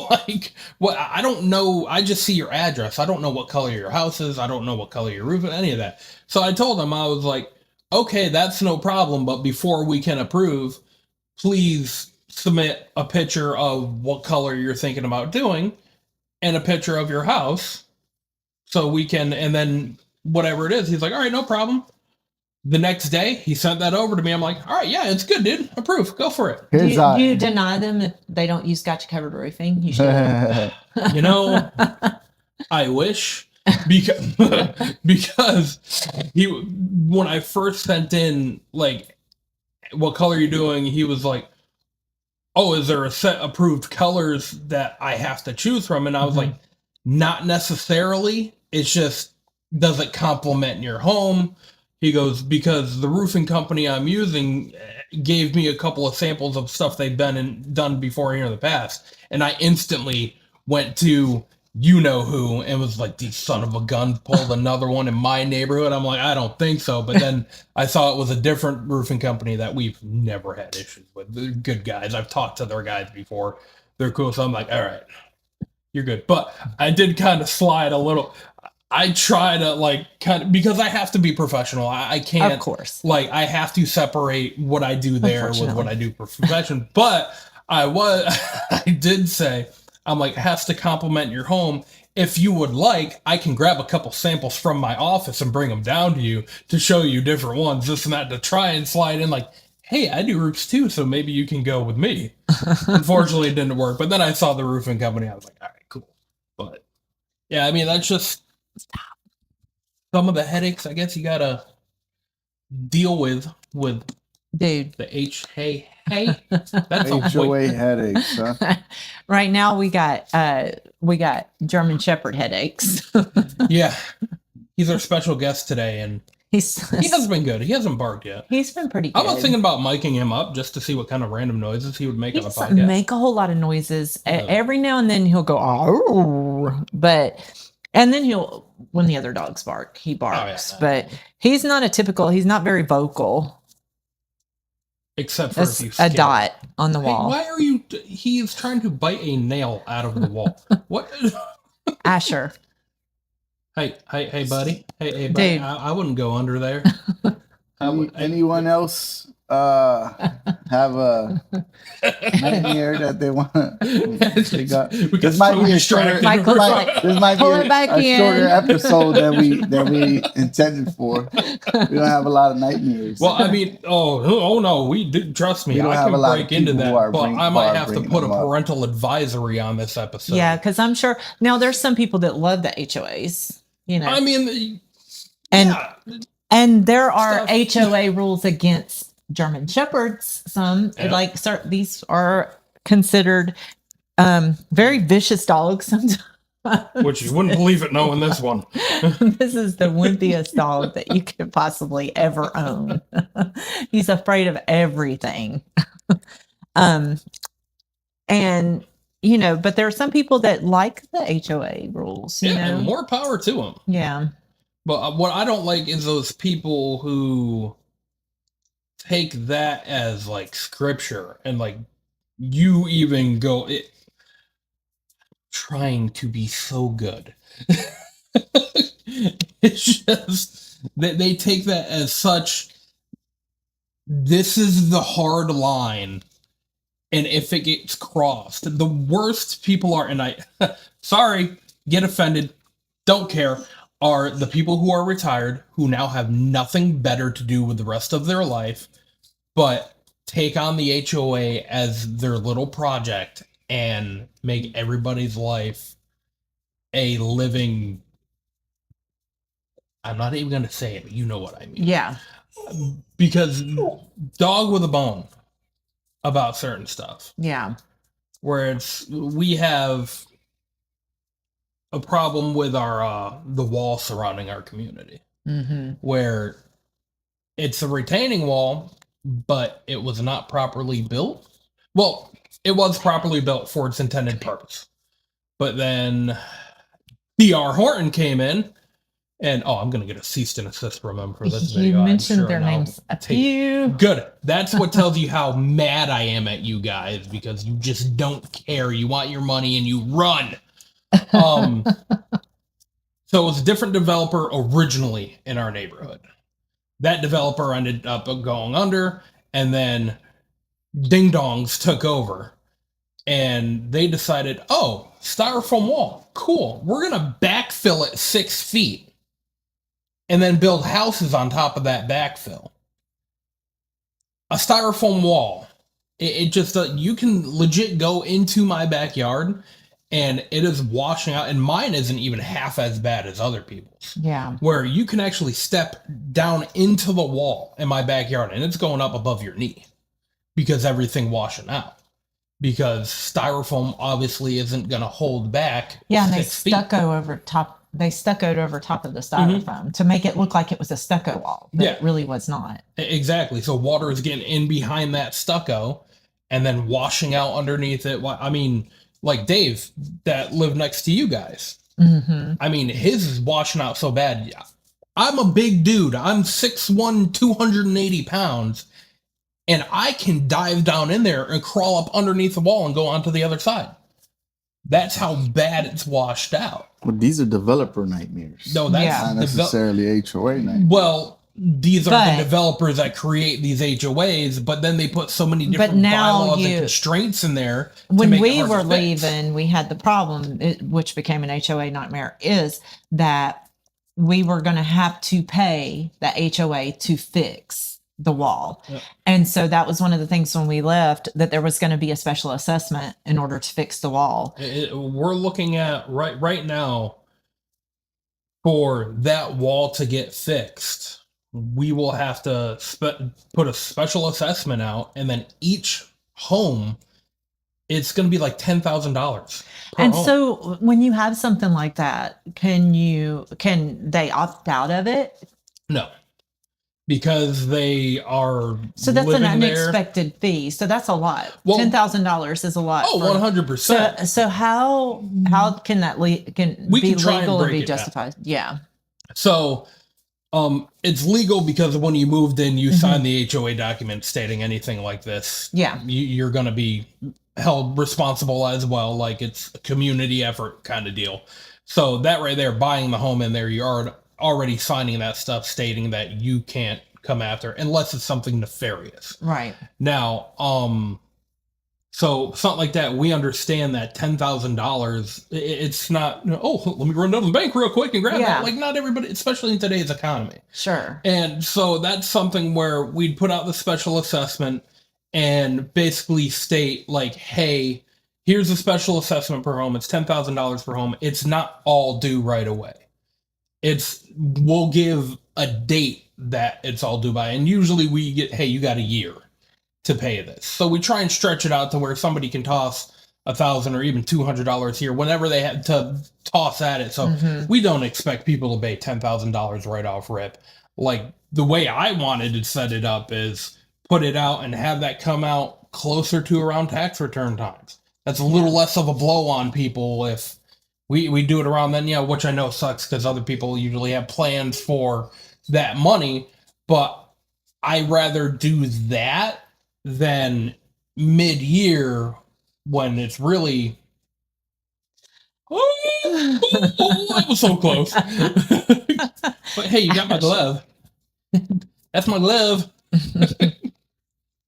Like, what? I don't know. I just see your address. I don't know what color your house is. I don't know what color your roof is, any of that. So I told him, I was like, okay, that's no problem. But before we can approve, please submit a picture of what color you're thinking about doing and a picture of your house so we can, and then whatever it is, he's like, all right, no problem. The next day, he sent that over to me. I'm like, all right, yeah, it's good, dude. Approve. Go for it. Here's Do you deny them if they don't use Gotcha Covered Roofing? You should. You know, I wish because he, when I first sent in like what color you're doing, he was like, oh, is there a set approved colors that I have to choose from? And I was like, not necessarily. It's just, does it complement your home? He goes, because the roofing company I'm using gave me a couple of samples of stuff they've done before here in the past. And I instantly went to you know who and was like, these son of a gun pulled another one in my neighborhood. I'm like, I don't think so. But then I saw it was a different roofing company that we've never had issues with. They're good guys. I've talked to their guys before. They're cool. So I'm like, all right, you're good. But I did kind of slide a little. I try to like kind of, because I have to be professional. I can't, Of course. like, I have to separate what I do there with what I do for profession. But I did say, I'm like, it has to complement your home. If you would like, I can grab a couple samples from my office and bring them down to you to show you different ones, this and that, to try and slide in like, hey, I do roofs too, so maybe you can go with me. Unfortunately, it didn't work. But then I saw the roofing company. I was like, all right, cool. But yeah, I mean, that's just some of the headaches I guess you got to deal with Dude. the Hey, that's a HOA headaches, huh? Right now we got German Shepherd headaches. Yeah, he's our special guest today, and He has been good. He hasn't barked yet. He's been pretty I good. was thinking about miking him up just to see what kind of random noises he would make He on a doesn't podcast. make a whole lot of noises. Yeah. Every now and then he'll go, oh, and then when the other dogs bark, he barks. yeah. But he's not very vocal. Except for That's if you a skip. dot on the Hey, wall. why are you? He's trying to bite a nail out of the wall. What? Asher. Hey, buddy. Hey, buddy. Dude. I wouldn't go under there. Anyone else have a nightmare that they want to got? We got This might so be a distracted. shorter. Michael's like, This might be pull it back a shorter in. episode than we intended for. We don't have a lot of nightmares. Well, I mean, oh no, we do. Trust me, We don't I have can a lot of break into people who that, are but bring- I who might are have to bringing put a them up. parental advisory on this episode. Yeah, because I'm sure now there's some people that love the HOAs, you know. I mean, And yeah, and there are Stuff. HOA rules against German Shepherds. Some Yep. these are considered very vicious dogs sometimes. which you wouldn't believe it knowing this one. This is the wimpiest dog that you could possibly ever own. He's afraid of everything. And you know, but there are some people that like the HOA rules, you Yeah, know. and more power to them. Yeah. But what I don't like is those people who take that as like scripture and like you even go trying to be so good. It's just that they take that as such. This is the hard line, and if it gets crossed, the worst people are. And I, sorry, get offended, don't care. Are the people who are retired who now have nothing better to do with the rest of their life, but take on the HOA as their little project and make everybody's life a living. I'm not even going to say it, but you know what I mean. Yeah. Because dog with a bone about certain stuff. Yeah. Where we have a problem with our the wall surrounding our community, Mm-hmm. where it's a retaining wall, but it was not properly built. Well, it was properly built for its intended purpose, but then D.R. Horton came in, and I'm gonna get a cease and desist from him for this You video. I'm mentioned sure, their and I'll names a take- few. Good. That's what tells you how mad I am at you guys, because you just don't care. You want your money and you run. So it was a different developer originally in our neighborhood. That developer ended up going under, and then Ding Dongs took over. And they decided, styrofoam wall. Cool. We're going to backfill it 6 feet and then build houses on top of that backfill. A styrofoam wall. It just, you can legit go into my backyard and it is washing out. And mine isn't even half as bad as other people's. Yeah. Where you can actually step down into the wall in my backyard and it's going up above your knee because everything washing out. Because styrofoam obviously isn't going to hold back. Yeah, and they 6 feet. stuccoed over top of the styrofoam to make it look like it was a stucco wall, but Yeah. it really was not. Exactly. So water is getting in behind that stucco and then washing out underneath it. I mean, like Dave that lived next to you guys. Mm-hmm. I mean, his is washing out so bad. I'm a big dude. I'm 6'1", 280 pounds. And I can dive down in there and crawl up underneath the wall and go onto the other side. That's how bad it's washed out. Well, these are developer nightmares. No, that's Yeah. Not necessarily HOA nightmares. well, these are But- the developers that create these HOAs, but then they put so many different now bylaws and constraints in there. to When make it we hard to were fix. leaving, we had the problem, which became an HOA nightmare, is that we were going to have to pay the HOA to fix the wall. Yep. And so that was one of the things when we left, that there was going to be a special assessment in order to fix the wall. We're looking at right now for that wall to get fixed. We will have to put a special assessment out, and then each home, it's going to be like $10,000. And so when you have something like that, can they opt out of it? No. because they are So that's an living there. unexpected fee. So that's a lot. Well- $10,000 is a lot. Oh, for- 100%. So how can that can We be can try and legal and break be it down. justified? Yeah. So it's legal because when you moved in, you Mhm. signed the HOA document stating anything like this. Yeah. You're going to be held responsible as well. Like it's a community effort kind of deal. So that right there, buying the home in there, you are already signing that stuff stating that you can't come after unless it's something nefarious. Right. Now, so something like that, we understand that $10,000, it's not, oh, let me run down to the bank real quick and grab Yeah. that. Like not everybody, especially in today's economy. Sure. And so that's something where we'd put out the special assessment and basically state like, hey, here's a special assessment per home. It's $10,000 per home. It's not all due right away. We'll give a date that it's all due by. And usually we get, hey, you got a year to pay this. So we try and stretch it out to where somebody can toss $1,000 or even $200 here whenever they had to toss at it. So Mhm. we don't expect people to pay $10,000 right off rip. Like the way I wanted to set it up is put it out and have that come out closer to around tax return times. That's a little less of a blow on people if we do it around then, yeah, which I know sucks because other people usually have plans for that money, but I rather do that than mid-year when it's really that was so close. But hey, you got my glove. That's my glove.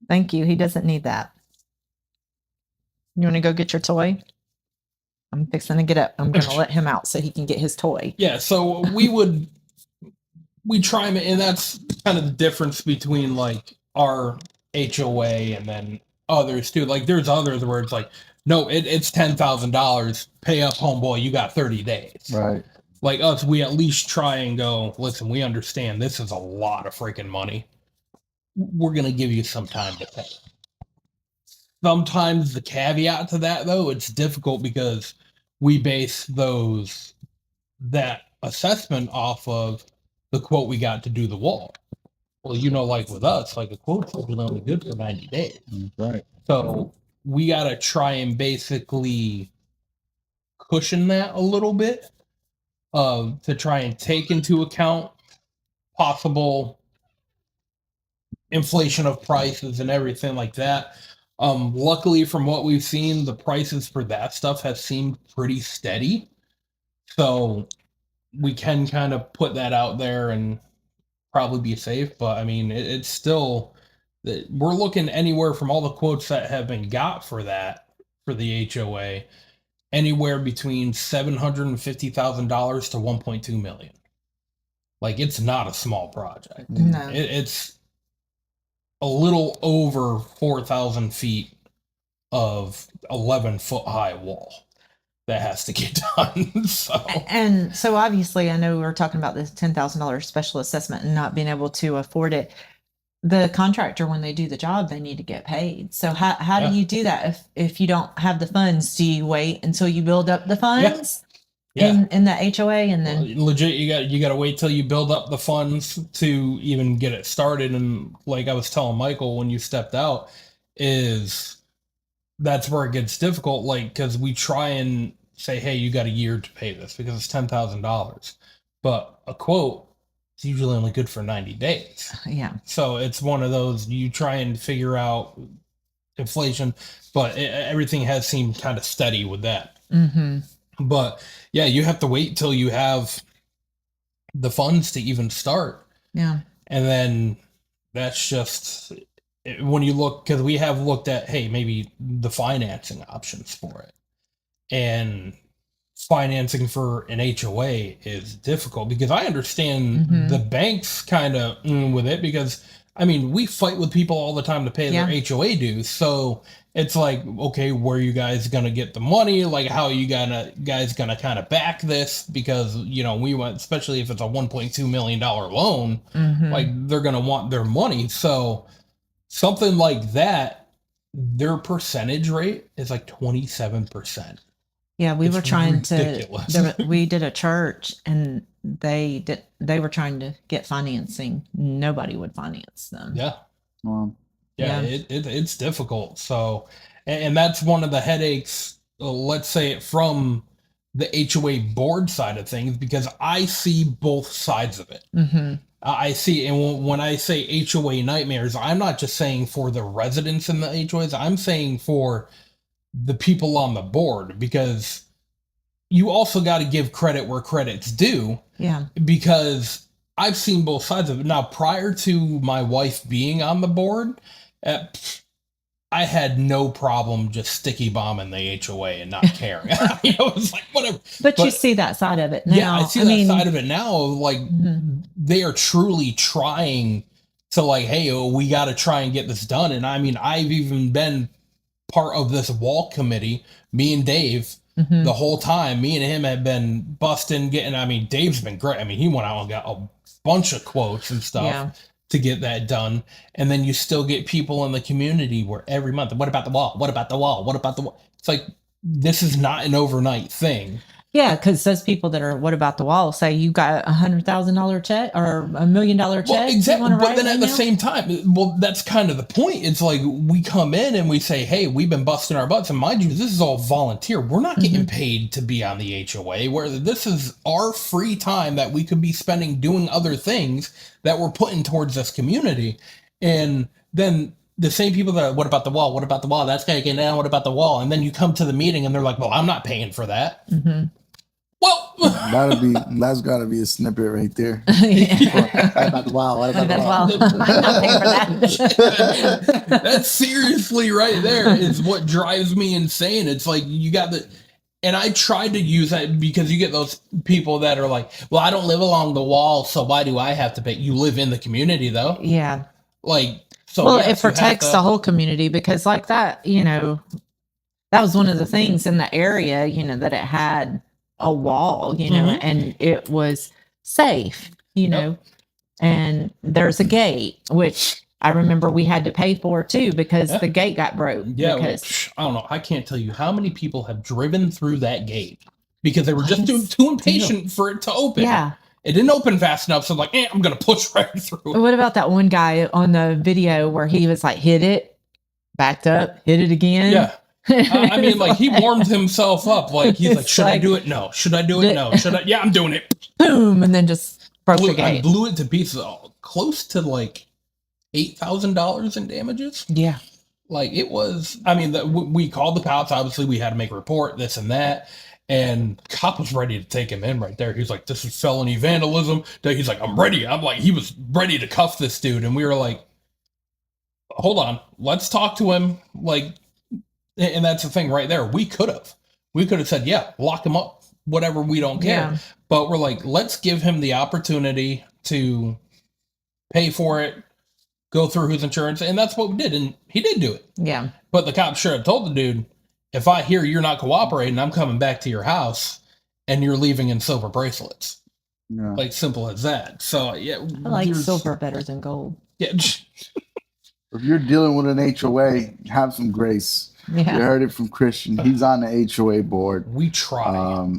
Thank you. He doesn't need that. You want to go get your toy? I'm fixing to get up. I'm going to let him out so he can get his toy. Yeah, so we try and that's kind of the difference between like our HOA and then others too. Like there's others where it's like, no, it's $10,000. Pay up, homeboy. You got 30 days. Right. Like us, we at least try and go, listen, we understand this is a lot of freaking money. We're going to give you some time to pay. Sometimes the caveat to that, though, it's difficult because we base that assessment off of the quote we got to do the wall. Well, like with us, like a quote's only good for 90 days. Right. So we got to try and basically cushion that a little bit to try and take into account possible inflation of prices and everything like that. Luckily, from what we've seen, the prices for that stuff have seemed pretty steady. So we can kind of put that out there and probably be safe. But I mean, it's still, we're looking anywhere from all the quotes that have been got for the HOA, anywhere between $750,000 to $1.2 million. Like it's not a small project. No. It's a little over 4,000 feet of 11-foot high wall that has to get done. And so obviously, I know we were talking about this $10,000 special assessment and not being able to afford it. The contractor, when they do the job, they need to get paid. So how do you do that if you don't have the funds? Do you wait until you build up the funds in the HOA and then legit you got to wait till you build up the funds to even get it started? And like I was telling Michael when you stepped out, that's where it gets difficult. Like because we try and say, hey, you got a year to pay this because it's $10,000, but a quote is usually only good for 90 days. Yeah. So it's one of those you try and figure out inflation, but everything has seemed kind of steady with that. Mm-hmm. But yeah, you have to wait till you have the funds to even start. Yeah. And then that's just when you look, because we have looked at, hey, maybe the financing options for it. And financing for an HOA is difficult because I understand the banks kind of with it because, I mean, we fight with people all the time to pay their HOA dues. So it's like, okay, where are you guys going to get the money? Like, how are you guys going to kind of back this? Because, we want, especially if it's a $1.2 million loan, like they're going to want their money. So something like that, their percentage rate is like 27%. Yeah, we It's were trying ridiculous. we did a church and they were trying to get financing. Nobody would finance them. Yeah. Yeah. Yeah, it's difficult. So, and that's one of the headaches, let's say, from the HOA board side of things, because I see both sides of it. Mm-hmm. I see, and when I say HOA nightmares, I'm not just saying for the residents in the HOAs, I'm saying for the people on the board, because you also got to give credit where credit's due, Yeah. because I've seen both sides of it. Now, prior to my wife being on the board, uh, I had no problem just sticky bombing the HOA and not caring. It was like, whatever. But you see that side of it now. Yeah, I see that side of it now. Like, they are truly trying to, like, hey, we got to try and get this done. And I mean, I've even been part of this wall committee, me and Dave. The whole time, me and him have been busting, getting. I mean, Dave's been great. I mean, he went out and got a bunch of quotes and stuff to get that done. And then you still get people in the community where every month, what about the wall? What about the wall? What about the wall? It's like, this is not an overnight thing. Yeah, because those people that are what about the wall say you got $100,000 check or $1 million check. Well, exactly. But then at the same time, well, that's kind of the point. It's like we come in and we say, hey, we've been busting our butts. And mind you, this is all volunteer. We're not getting paid to be on the HOA, where this is our free time that we could be spending doing other things that we're putting towards this community. And then the same people that, what about the wall? What about the wall? That's got to get down. What about the wall? And then you come to the meeting and they're like, well, I'm not paying for that. Well, that's gotta be a snippet right there. What about the wall? What about the wall? I'm not paying for that. That's seriously right there is what drives me insane. It's like you got the, and I tried to use that because you get those people that are like, well, I don't live along the wall, so why do I have to pay? You live in the community though. Yeah. Like, so well, yes, it protects the whole community because like that, that was one of the things in the area, that it had a wall, and it was safe, and there's a gate, which I remember we had to pay for too because the gate got broke. Yeah, I don't know. I can't tell you how many people have driven through that gate because they were just too impatient for it to open. Yeah. It didn't open fast enough, so I'm like, I'm going to push right through. What about that one guy on the video where he was like, hit it, backed up, hit it again? Yeah. I mean, like, he warmed himself up. Like, he's like, should I do it? No. Should I do it? No. Should I? Yeah, I'm doing it. Boom. And then just broke the gate. I blew it to pieces. Close to, like, $8,000 in damages. Yeah. Like, it was, I mean, we called the cops. Obviously, we had to make a report, this and that. And the cop was ready to take him in right there. He's like, this is felony vandalism. He's like, I'm ready. I'm like, he was ready to cuff this dude. And we were like, hold on. Let's talk to him. Like, and that's the thing right there. We could have said, yeah, lock him up, whatever. We don't care. Yeah. But we're like, let's give him the opportunity to pay for it, go through his insurance. And that's what we did. And he did do it. Yeah. But the cop sure have told the dude, if I hear you're not cooperating, I'm coming back to your house and you're leaving in silver bracelets. Yeah. Like, simple as that. So, yeah. I like silver better than gold. Yeah. If you're dealing with an HOA, have some grace. Yeah. You heard it from Christian. He's on the HOA board. We try.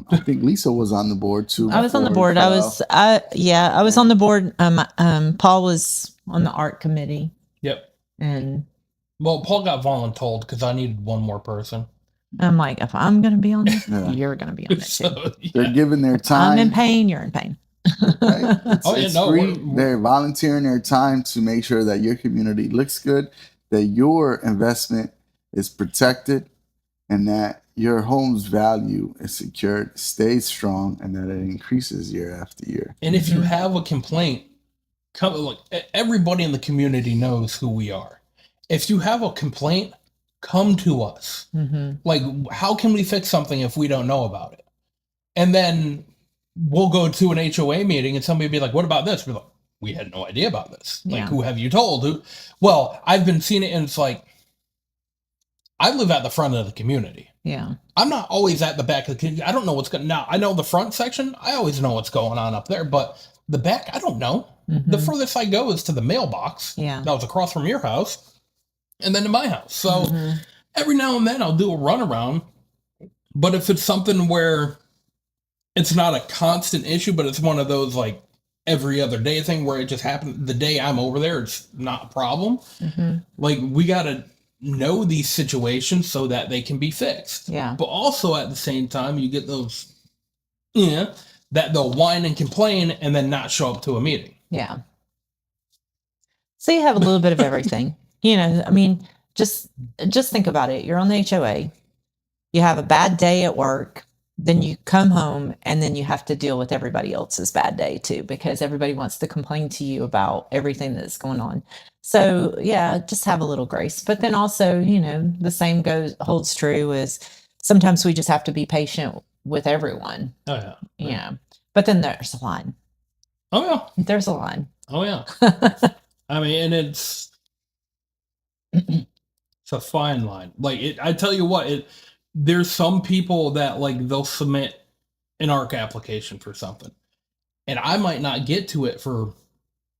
I think Lisa was on the board too. I was on the board. I was on the board. Paul was on the art committee. Yep. And Paul got voluntold because I needed one more person. I'm like, if I'm going to be on this, you're going to be on it too. So, they're giving their time. I'm in pain. You're in pain. Right? It's free. They're volunteering their time to make sure that your community looks good, that your investment is protected, and that your home's value is secured, stays strong, and that it increases year after year. And if you have a complaint, look, everybody in the community knows who we are. If you have a complaint, come to us. Like, how can we fix something if we don't know about it? And then we'll go to an HOA meeting and somebody will be like, what about this? We're like, we had no idea about this. Like, who have you told? Well, I've been seeing it, and it's like, I live at the front of the community. Yeah. I'm not always at the back of the community. I don't know what's going on. Now, I know the front section. I always know what's going on up there, but the back, I don't know. The furthest I go is to the mailbox. Yeah. That was across from your house and then to my house. So every now and then I'll do a runaround But if it's something where it's not a constant issue, but it's one of those like every other day thing where it just happens the day I'm over there, it's not a problem. Mm-hmm. Like we gotta know these situations so that they can be fixed. Yeah. But also at the same time, you get those, yeah, that they'll whine and complain and then not show up to a meeting. Yeah. So you have a little bit of everything. You know, I mean, just think about it. You're on the HOA. You have a bad day at work, then you come home and then you have to deal with everybody else's bad day too, because everybody wants to complain to you about everything that's going on. So yeah, just have a little grace. But then also, you know, the same holds true as sometimes we just have to be patient with everyone. Oh yeah. Yeah. But then there's a line. Oh yeah. There's a line. Oh yeah. I mean, and it's a fine line. Like I tell you what, there's some people that like they'll submit an ARC application for something, and I might not get to it for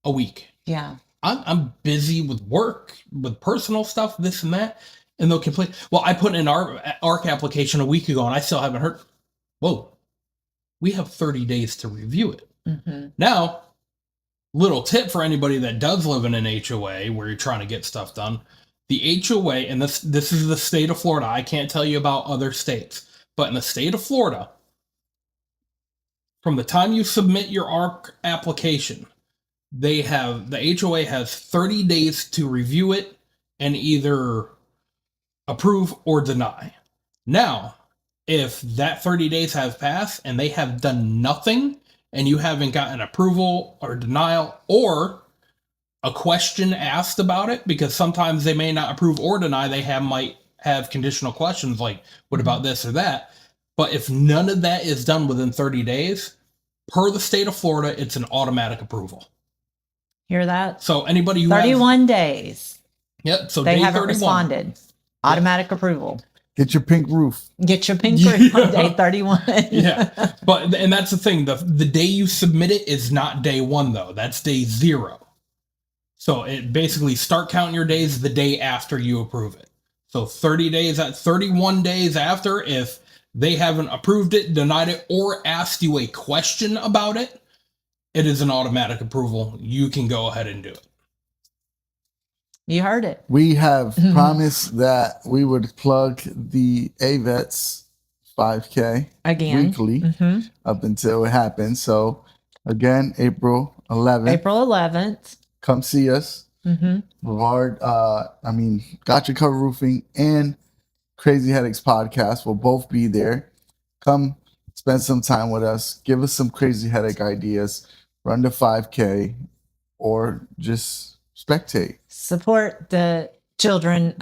a week. Yeah. I'm busy with work, with personal stuff, this and that, and they'll complain. Well, I put in an ARC application a week ago, and I still haven't heard. Whoa, we have 30 days to review it. Mm-hmm. Now, little tip for anybody that does live in an HOA where you're trying to get stuff done. The HOA, and this is the state of Florida. I can't tell you about other states, but in the state of Florida, from the time you submit your ARC application, the HOA has 30 days to review it and either approve or deny. Now, if that 30 days has passed and they have done nothing and you haven't gotten approval or denial or a question asked about it, because sometimes they may not approve or deny, might have conditional questions like, what about this or that? But if none of that is done within 30 days, per the state of Florida, it's an automatic approval. Hear that? So anybody who 31 days. Yep. So they day haven't 31. Responded. Automatic approval. Get your pink roof. Get your pink roof on day 31. Yeah. And that's the thing. The day you submit it is not day 1 though. That's day 0. So it basically start counting your days the day after you approve it. So 31 days after, if they haven't approved it, denied it, or asked you a question about it, it is an automatic approval. You can go ahead and do it. You heard it. We have promised that we would plug the AVETS 5K again weekly up until it happens. So again, April 11th. Come see us. Brevard, Gotcha Cover Roofing and Crazy Headaches Podcast will both be there. Come spend some time with us. Give us some crazy headache ideas. Run the 5K or just spectate. Support the children.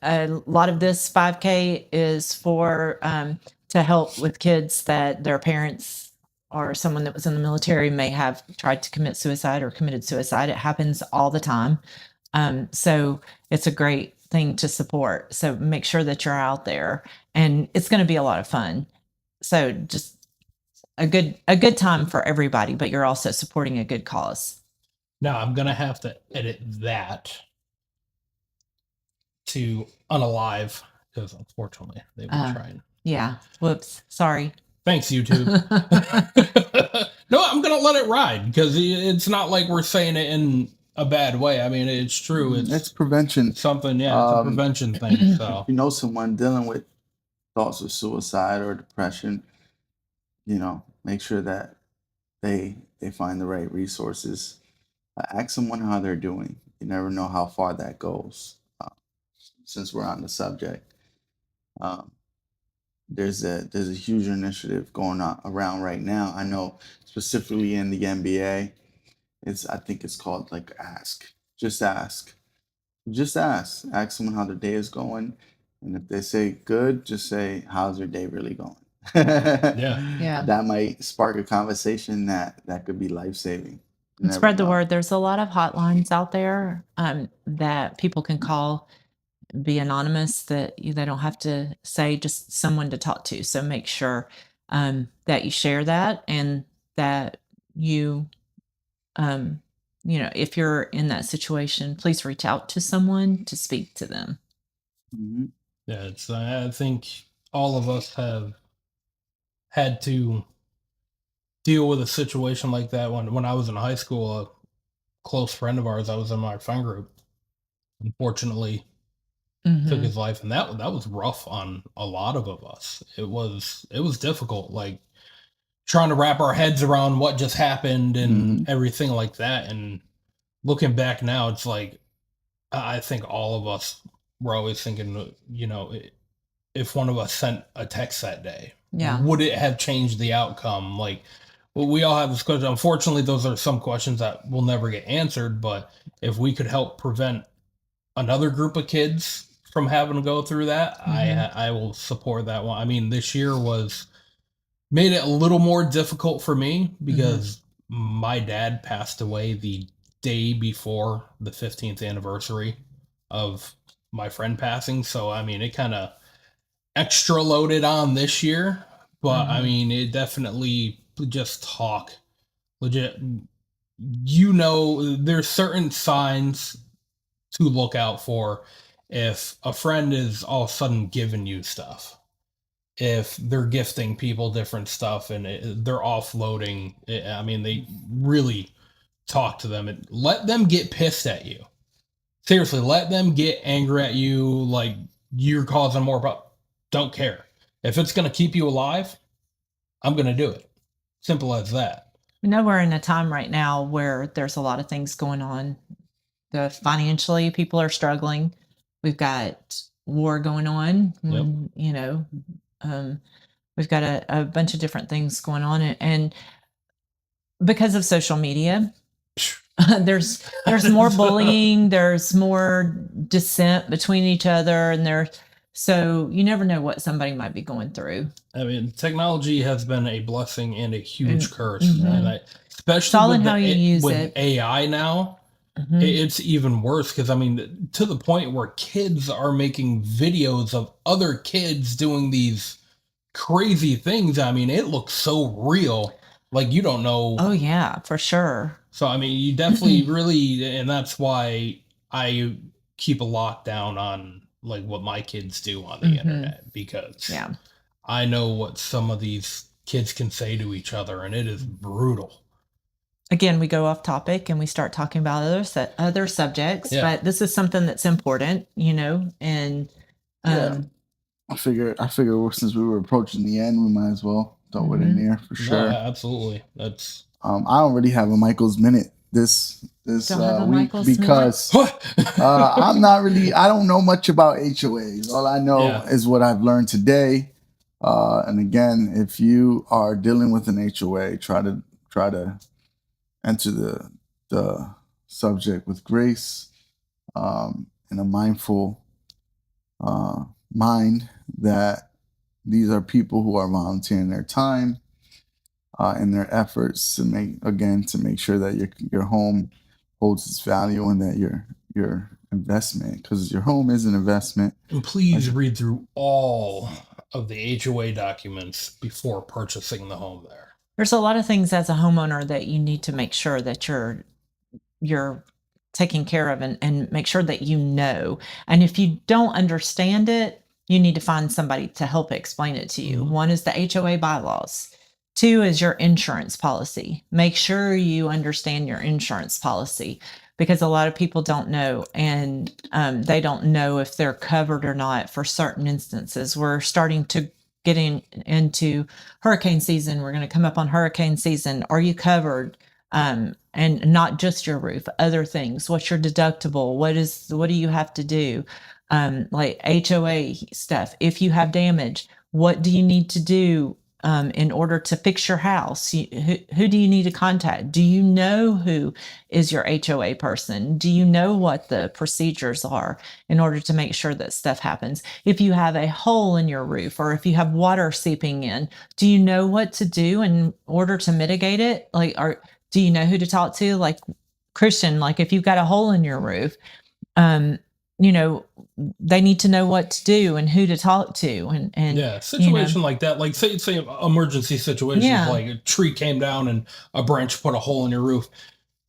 A lot of this 5K is for to help with kids that their parents or someone that was in the military may have tried to commit suicide or committed suicide. It happens all the time. So it's a great thing to support. So make sure that you're out there, and it's going to be a lot of fun. So just a good time for everybody, but you're also supporting a good cause. Now I'm going to have to edit that to unalive because unfortunately they were trying. Yeah. Whoops. Sorry. Thanks, YouTube. No, I'm going to let it ride because it's not like we're saying it in a bad way. I mean, it's true. It's prevention. Something, yeah, it's a prevention thing. So if you know someone dealing with thoughts of suicide or depression, make sure that they find the right resources. Ask someone how they're doing. You never know how far that goes. Since we're on the subject, there's a huge initiative going on around right now. I know specifically in the NBA, I think it's called like Ask. Just ask. Ask someone how their day is going, and if they say good, just say, how's your day really going? Yeah. That might spark a conversation that could be life-saving. Spread the word. There's a lot of hotlines out there that people can call, be anonymous, that they don't have to say, just someone to talk to. So make sure that you share that, and that you if you're in that situation, please reach out to someone to speak to them. Mm-hmm. Yeah, I think all of us have had to deal with a situation like that. When I was in high school, a close friend of ours, I was in my friend group, unfortunately took Mhm. his life, and that was rough on a lot of us. It was difficult, like trying to wrap our heads around what just happened and Mhm. everything like that. And looking back now, it's like I think all of us were always thinking, if one of us sent a text that day, Yeah. would it have changed the outcome? Like, well, we all have this question. Unfortunately, those are some questions that will never get answered. But if we could help prevent another group of kids from having to go through that, Mhm. I will support that one. I mean, this year was made it a little more difficult for me Mhm. because my dad passed away the day before the 15th anniversary of my friend passing. So I mean, it kind of extra loaded on this year, but I Mhm. mean, it definitely just talk legit. There's certain signs to look out for if a friend is all of a sudden giving you stuff, if they're gifting people different stuff and they're offloading. I mean, they really talk to them and let them get pissed at you. Seriously, let them get angry at you like you're causing more problems. Don't care. If it's going to keep you alive, I'm going to do it. Simple as that. We're in a time right now where there's a lot of things going on. Financially, people are struggling. We've got war going on. Yep. Um, we've got a bunch of different things going on, and because of social media, there's more bullying, there's more dissent between each other, and so you never know what somebody might be going through. I mean, technology has been a blessing and a huge And curse, and mhm. It's especially all in how you use with it. AI now, Mhm. it's even worse because I mean, to the point where kids are making videos of other kids doing these crazy things. I mean, it looks so real, like you don't know. Oh yeah, for sure. So I mean, you definitely really, and that's why I keep a lockdown on like what my kids do on the Mhm. internet because Yeah. I know what some of these kids can say to each other, and it is brutal. Again, we go off topic and we start talking about other subjects, Yeah. but this is something that's important, and Yeah. um I figure since we were approaching the end, we might as well throw it in mhm. there for No, sure. absolutely. That's I don't really have a Michael's minute this Don't have a week Michael's minute. because I'm not really. I don't know much about HOAs. All I know yeah. is what I've learned today. And again, if you are dealing with an HOA, try to enter the subject with grace, and a mindful mind that these are people who are volunteering their time and their efforts to make sure that your home holds its value and that your investment, because your home is an investment. And please read through all of the HOA documents before purchasing the home there. There's a lot of things as a homeowner that you need to make sure that you're taking care of, and make sure that you know. And if you don't understand it, you need to find somebody to help explain it to you. Mhm. One is the HOA bylaws. Two is your insurance policy. Make sure you understand your insurance policy, because a lot of people don't know, and they don't know if they're covered or not for certain instances. We're starting to get into hurricane season. We're going to come up on hurricane season. Are you covered? And not just your roof, other things. What's your deductible? What do you have to do? Like HOA stuff. If you have damage, what do you need to do in order to fix your house? Who do you need to contact? Do you know who is your HOA person? Do you know what the procedures are in order to make sure that stuff happens? If you have a hole in your roof, or if you have water seeping in, do you know what to do in order to mitigate it? Do you know who to talk to? Like Christian, like if you've got a hole in your roof, um, you know, they need to know what to do and who to talk to, and Yeah, situation like that, like say emergency situations, yeah. like a tree came down and a branch put a hole in your roof.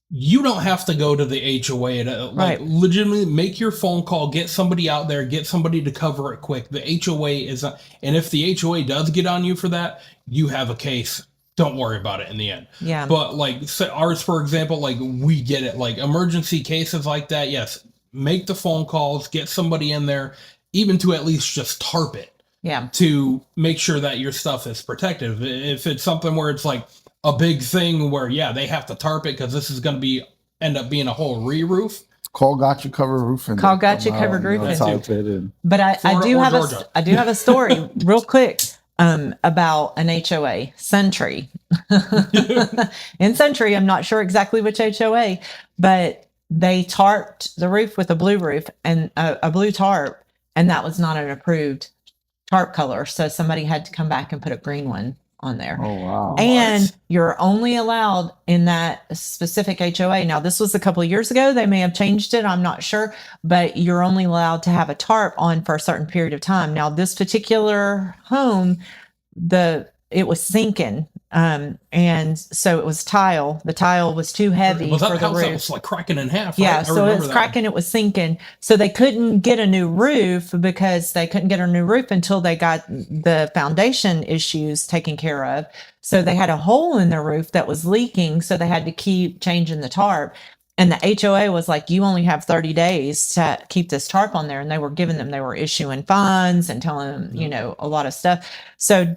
you don't have to go to the HOA to Right. legitimately make your phone call, get somebody out there, get somebody to cover it quick. The HOA is, and if the HOA does get on you for that, you have a case. Don't worry about it in the end. Yeah. But like ours, for example, like we get it. Like emergency cases like that, yes, make the phone calls, get somebody in there, even to at least just tarp it Yeah. to make sure that your stuff is protected. If it's something where it's like a big thing where they have to tarp it because this is going to be end up being a whole re-roof. Call Got You Covered Roofing. Call Got You Covered Roofing. Type it in. But I Florida do or have Georgia. I do have a story real quick about an HOA, Sentry. In Sentry, I'm not sure exactly which HOA, but they tarped the roof with a blue roof and a blue tarp, and that was not an approved tarp color. So somebody had to come back and put a green one on there. Oh wow! And you're only allowed in that specific HOA. Now, this was a couple of years ago. They may have changed it. I'm not sure, but you're only allowed to have a tarp on for a certain period of time. Now, this particular home, it was sinking. And so it was tile. The tile was too heavy Was that for the the house that roof. was like cracking in half? Yeah, Right? I so it remember was that cracking, it was sinking. So they couldn't get a new roof because they couldn't get a new roof until they got the foundation issues taken care of. So they had a hole in their roof that was leaking. So they had to keep changing the tarp. And the HOA was like, you only have 30 days to keep this tarp on there. And they were issuing fines and telling them, a lot of stuff. So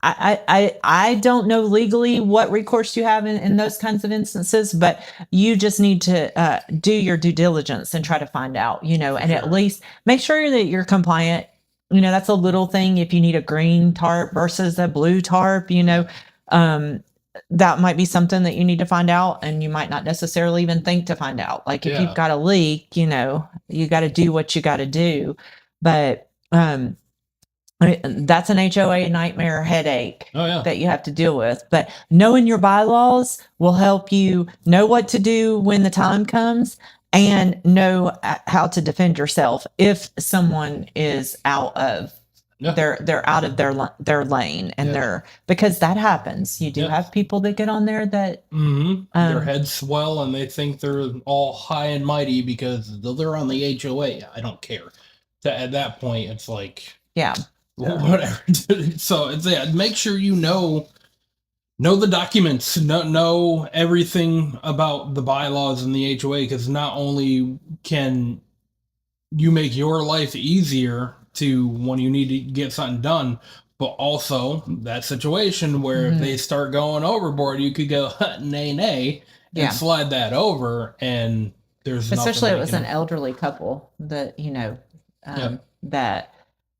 I don't know legally what recourse you have in those kinds of instances, but you just need to do your due diligence and try to find out, and at least make sure that you're compliant. That's a little thing. If you need a green tarp versus a blue tarp, that might be something that you need to find out, and you might not necessarily even think to find out. Like if you've got a leak, you got to do what you got to do. But that's an HOA nightmare headache that you have to deal with. But knowing your bylaws will help you know what to do when the time comes and know how to defend yourself if someone is out of they're out of their lane and because that happens. You do have people that get on there that their heads swell and they think they're all high and mighty because they're on the HOA. I don't care. At that point, it's like whatever. So it's make sure you know the documents, know everything about the bylaws in the HOA, because not only can you make your life easier to when you need to get something done, but also that situation where if they start going overboard, you could go nay and slide that over, and there's especially it was an elderly couple that that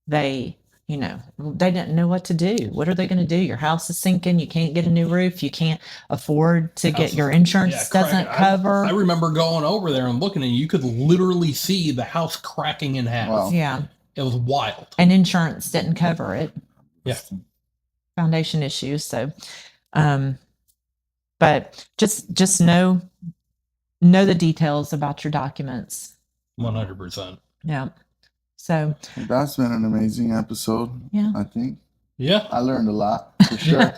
they they didn't know what to do. What are they going to do? Your house is sinking. You can't get a new roof. You can't afford to get your insurance doesn't cover. I remember going over there and looking, and you could literally see the house cracking in half. Wow. Yeah. It was wild. And insurance didn't cover it. Yeah. Foundation issues. So, but just know the details about your documents. 100%. Yeah. So that's been an amazing episode. Yeah, I think. Yeah, I learned a lot for sure.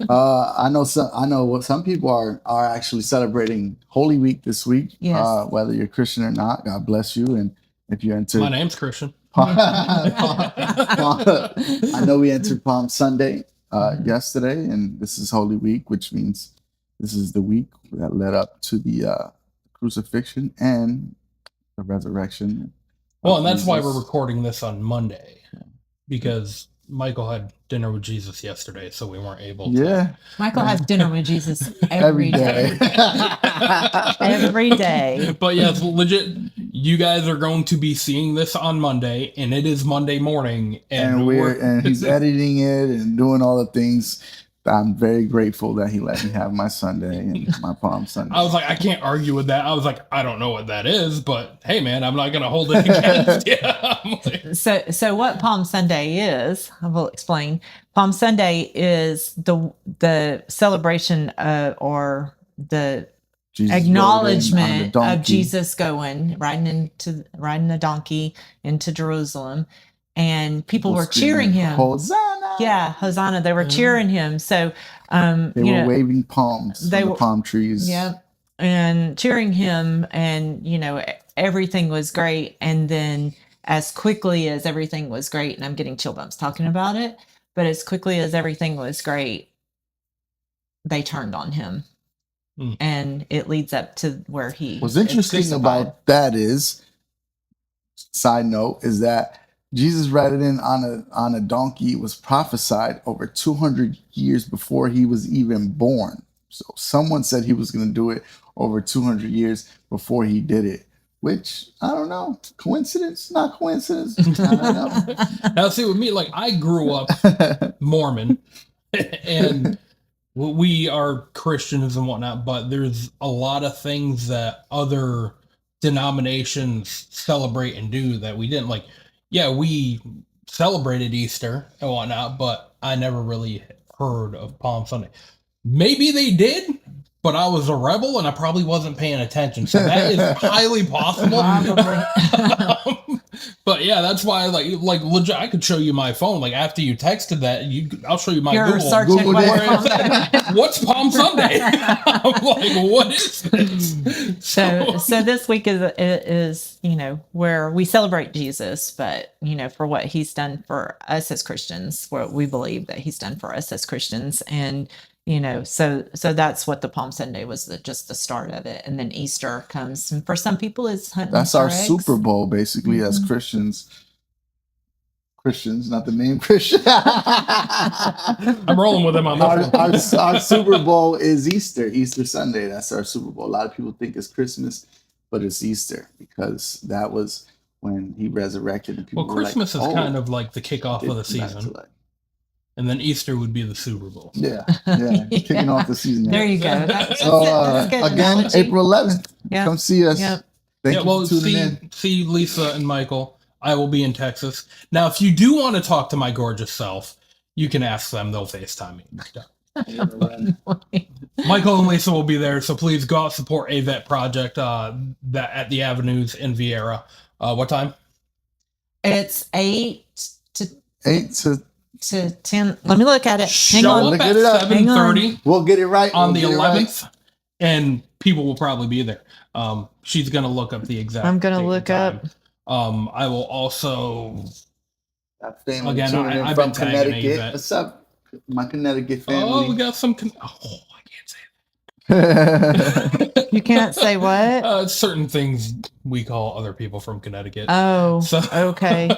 I know some people are actually celebrating Holy Week this week. Yes. Whether you're Christian or not, God bless you. And if you're into, my name's Christian. I know we entered Palm Sunday yesterday, and this is Holy Week, which means this is the week that led up to the crucifixion and the resurrection. Well, and that's why we're recording this on Monday, because Michael had dinner with Jesus yesterday, so we weren't able to. Yeah. Michael has dinner with Jesus every day. Every day. But yes, legit, you guys are going to be seeing this on Monday, and it is Monday morning. And he's editing it and doing all the things. I'm very grateful that he let me have my Sunday and my Palm Sunday. I was like, I can't argue with that. I was like, I don't know what that is, but hey, man, I'm not going to hold it against you. So what Palm Sunday is, I will explain. Palm Sunday is the celebration or the Jesus acknowledgement of Jesus riding the donkey into Jerusalem. And people were cheering him. Hosanna! Yeah, Hosanna. They were cheering him. So they were waving palms. They were palm trees. Yeah, and cheering him, and everything was great. And then as quickly as everything was great, and I'm getting chill bumps talking about it, but as quickly as everything was great, they turned on him. And it leads up to where he What's interesting about that is, side note, is that Jesus riding in on a donkey was prophesied over 200 years before he was even born. So someone said he was going to do it over 200 years before he did it, which I don't know. Coincidence? Not coincidence. I don't know. Now, see, with me, like, I grew up Mormon, and we are Christians and whatnot, but there's a lot of things that other denominations celebrate and do that we didn't. Like, yeah, we celebrated Easter and whatnot, but I never really heard of Palm Sunday. Maybe they did, but I was a rebel and I probably wasn't paying attention. So that is highly possible. But yeah, that's why like legit, I could show you my phone. Like after you texted that, I'll show you my Google. What's Palm Sunday? I'm like, what is this? So this week is where we celebrate Jesus, but for what he's done for us as Christians, what we believe that he's done for us as Christians, and so that's what the Palm Sunday was, just the start of it, and then Easter comes. And for some people, it's hunting. That's our Super Bowl, basically, as Christians. Christians, not the name Christian. I'm rolling with them on that. Our Super Bowl is Easter Sunday. That's our Super Bowl. A lot of people think it's Christmas, but it's Easter because that was when he resurrected. And people Christmas is kind of like the kickoff of the season. And then Easter would be the Super Bowl. Yeah. Kicking off the season. There you go. So again, April 11th. Yeah. Come see us. Yep. Thank you for tuning in. See Lisa and Michael. I will be in Texas. Now, if you do want to talk to my gorgeous self, you can ask them. They'll FaceTime me. Michael and Lisa will be there, so please go out support AVET Project that at the Avenues in Vieira. What time? It's 8 to 10. Let me look at it. Hang Show on. up at 7:30. We'll get it right on the 11th, and people will probably be there. She's gonna look up the exact. I'm gonna look up. I will also. Again, I've been Connecticut. What's up, my Connecticut family? Oh, we got some. I can't say that. You can't say what? Certain things we call other people from Connecticut. Oh, so. Okay.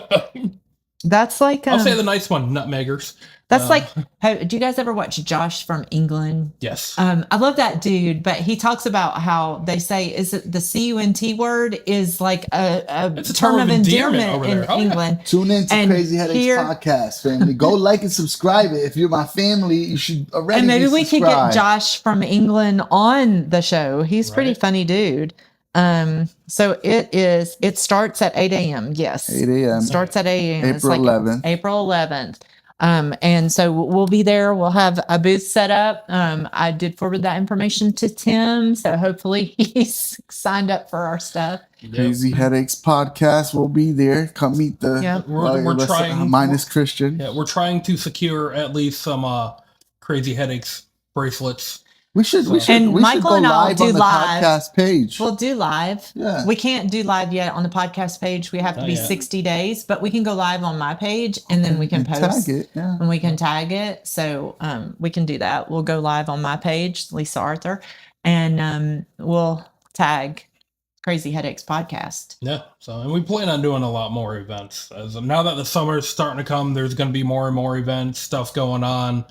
That's like I'll say the nice one, nutmeggers. That's like, do you guys ever watch Josh from England? Yes. I love that dude, but he talks about how they say, is it the CUNT word is like a term of endearment in England. Yeah. Tune in to Crazy Headaches podcast, family. Go like and subscribe it. If you're my family, you should already. And maybe we could get Josh from England on the show. He's pretty funny dude. So it starts at 8 a.m. Yes. 8 a.m. Starts at 8 a.m. April 11th. April 11th. And so we'll be there. We'll have a booth set up. I did forward that information to Tim. So hopefully he's signed up for our stuff. Crazy Headaches podcast will be there. Come meet the we're trying minus Christian. Yeah, we're trying to secure at least some Crazy Headaches bracelets. We should Michael go and I'll live do on the live. podcast page. We'll do live. Yeah. We can't do live yet on the podcast page. We have to be 60 days, but we can go live on my page and then we can post tag it, and we can tag it. So we can do that. We'll go live on my page, Lisa Arthur, and we'll tag Crazy Headaches podcast. Yeah. So, and we plan on doing a lot more events. As now that the summer's starting to come, there's going to be more and more events, stuff going on.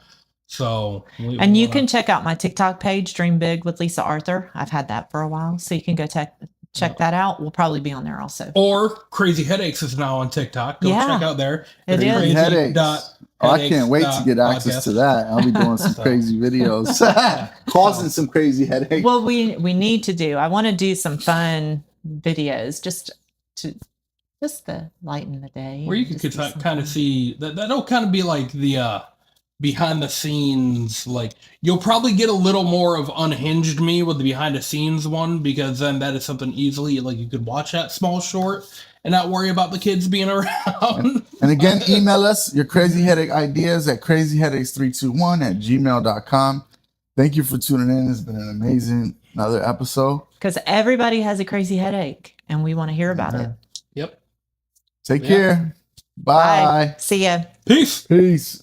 So, you can check out my TikTok page, Dream Big with Lisa Arthur. I've had that for a while, so you can go check that out. We'll probably be on there also. Or Crazy Headaches is now on TikTok. Go check out there. It is. Crazy Headaches. I can't wait to get access to that. I'll be doing some crazy videos, causing some crazy headaches. Well, we need to do. I want to do some fun videos just to lighten the day. Where you can kind of see that'll kind of be like the. Behind the scenes, like you'll probably get a little more of Unhinged me with the behind the scenes one, because then that is something easily like you could watch that small short and not worry about the kids being around. And again, email us your crazy headache ideas at crazyheadaches321@gmail.com. Thank you for tuning in. It's been an amazing another episode. Because everybody has a crazy headache and we want to hear about it. Yep. Take Yeah. care. Bye. See ya. Peace. Peace.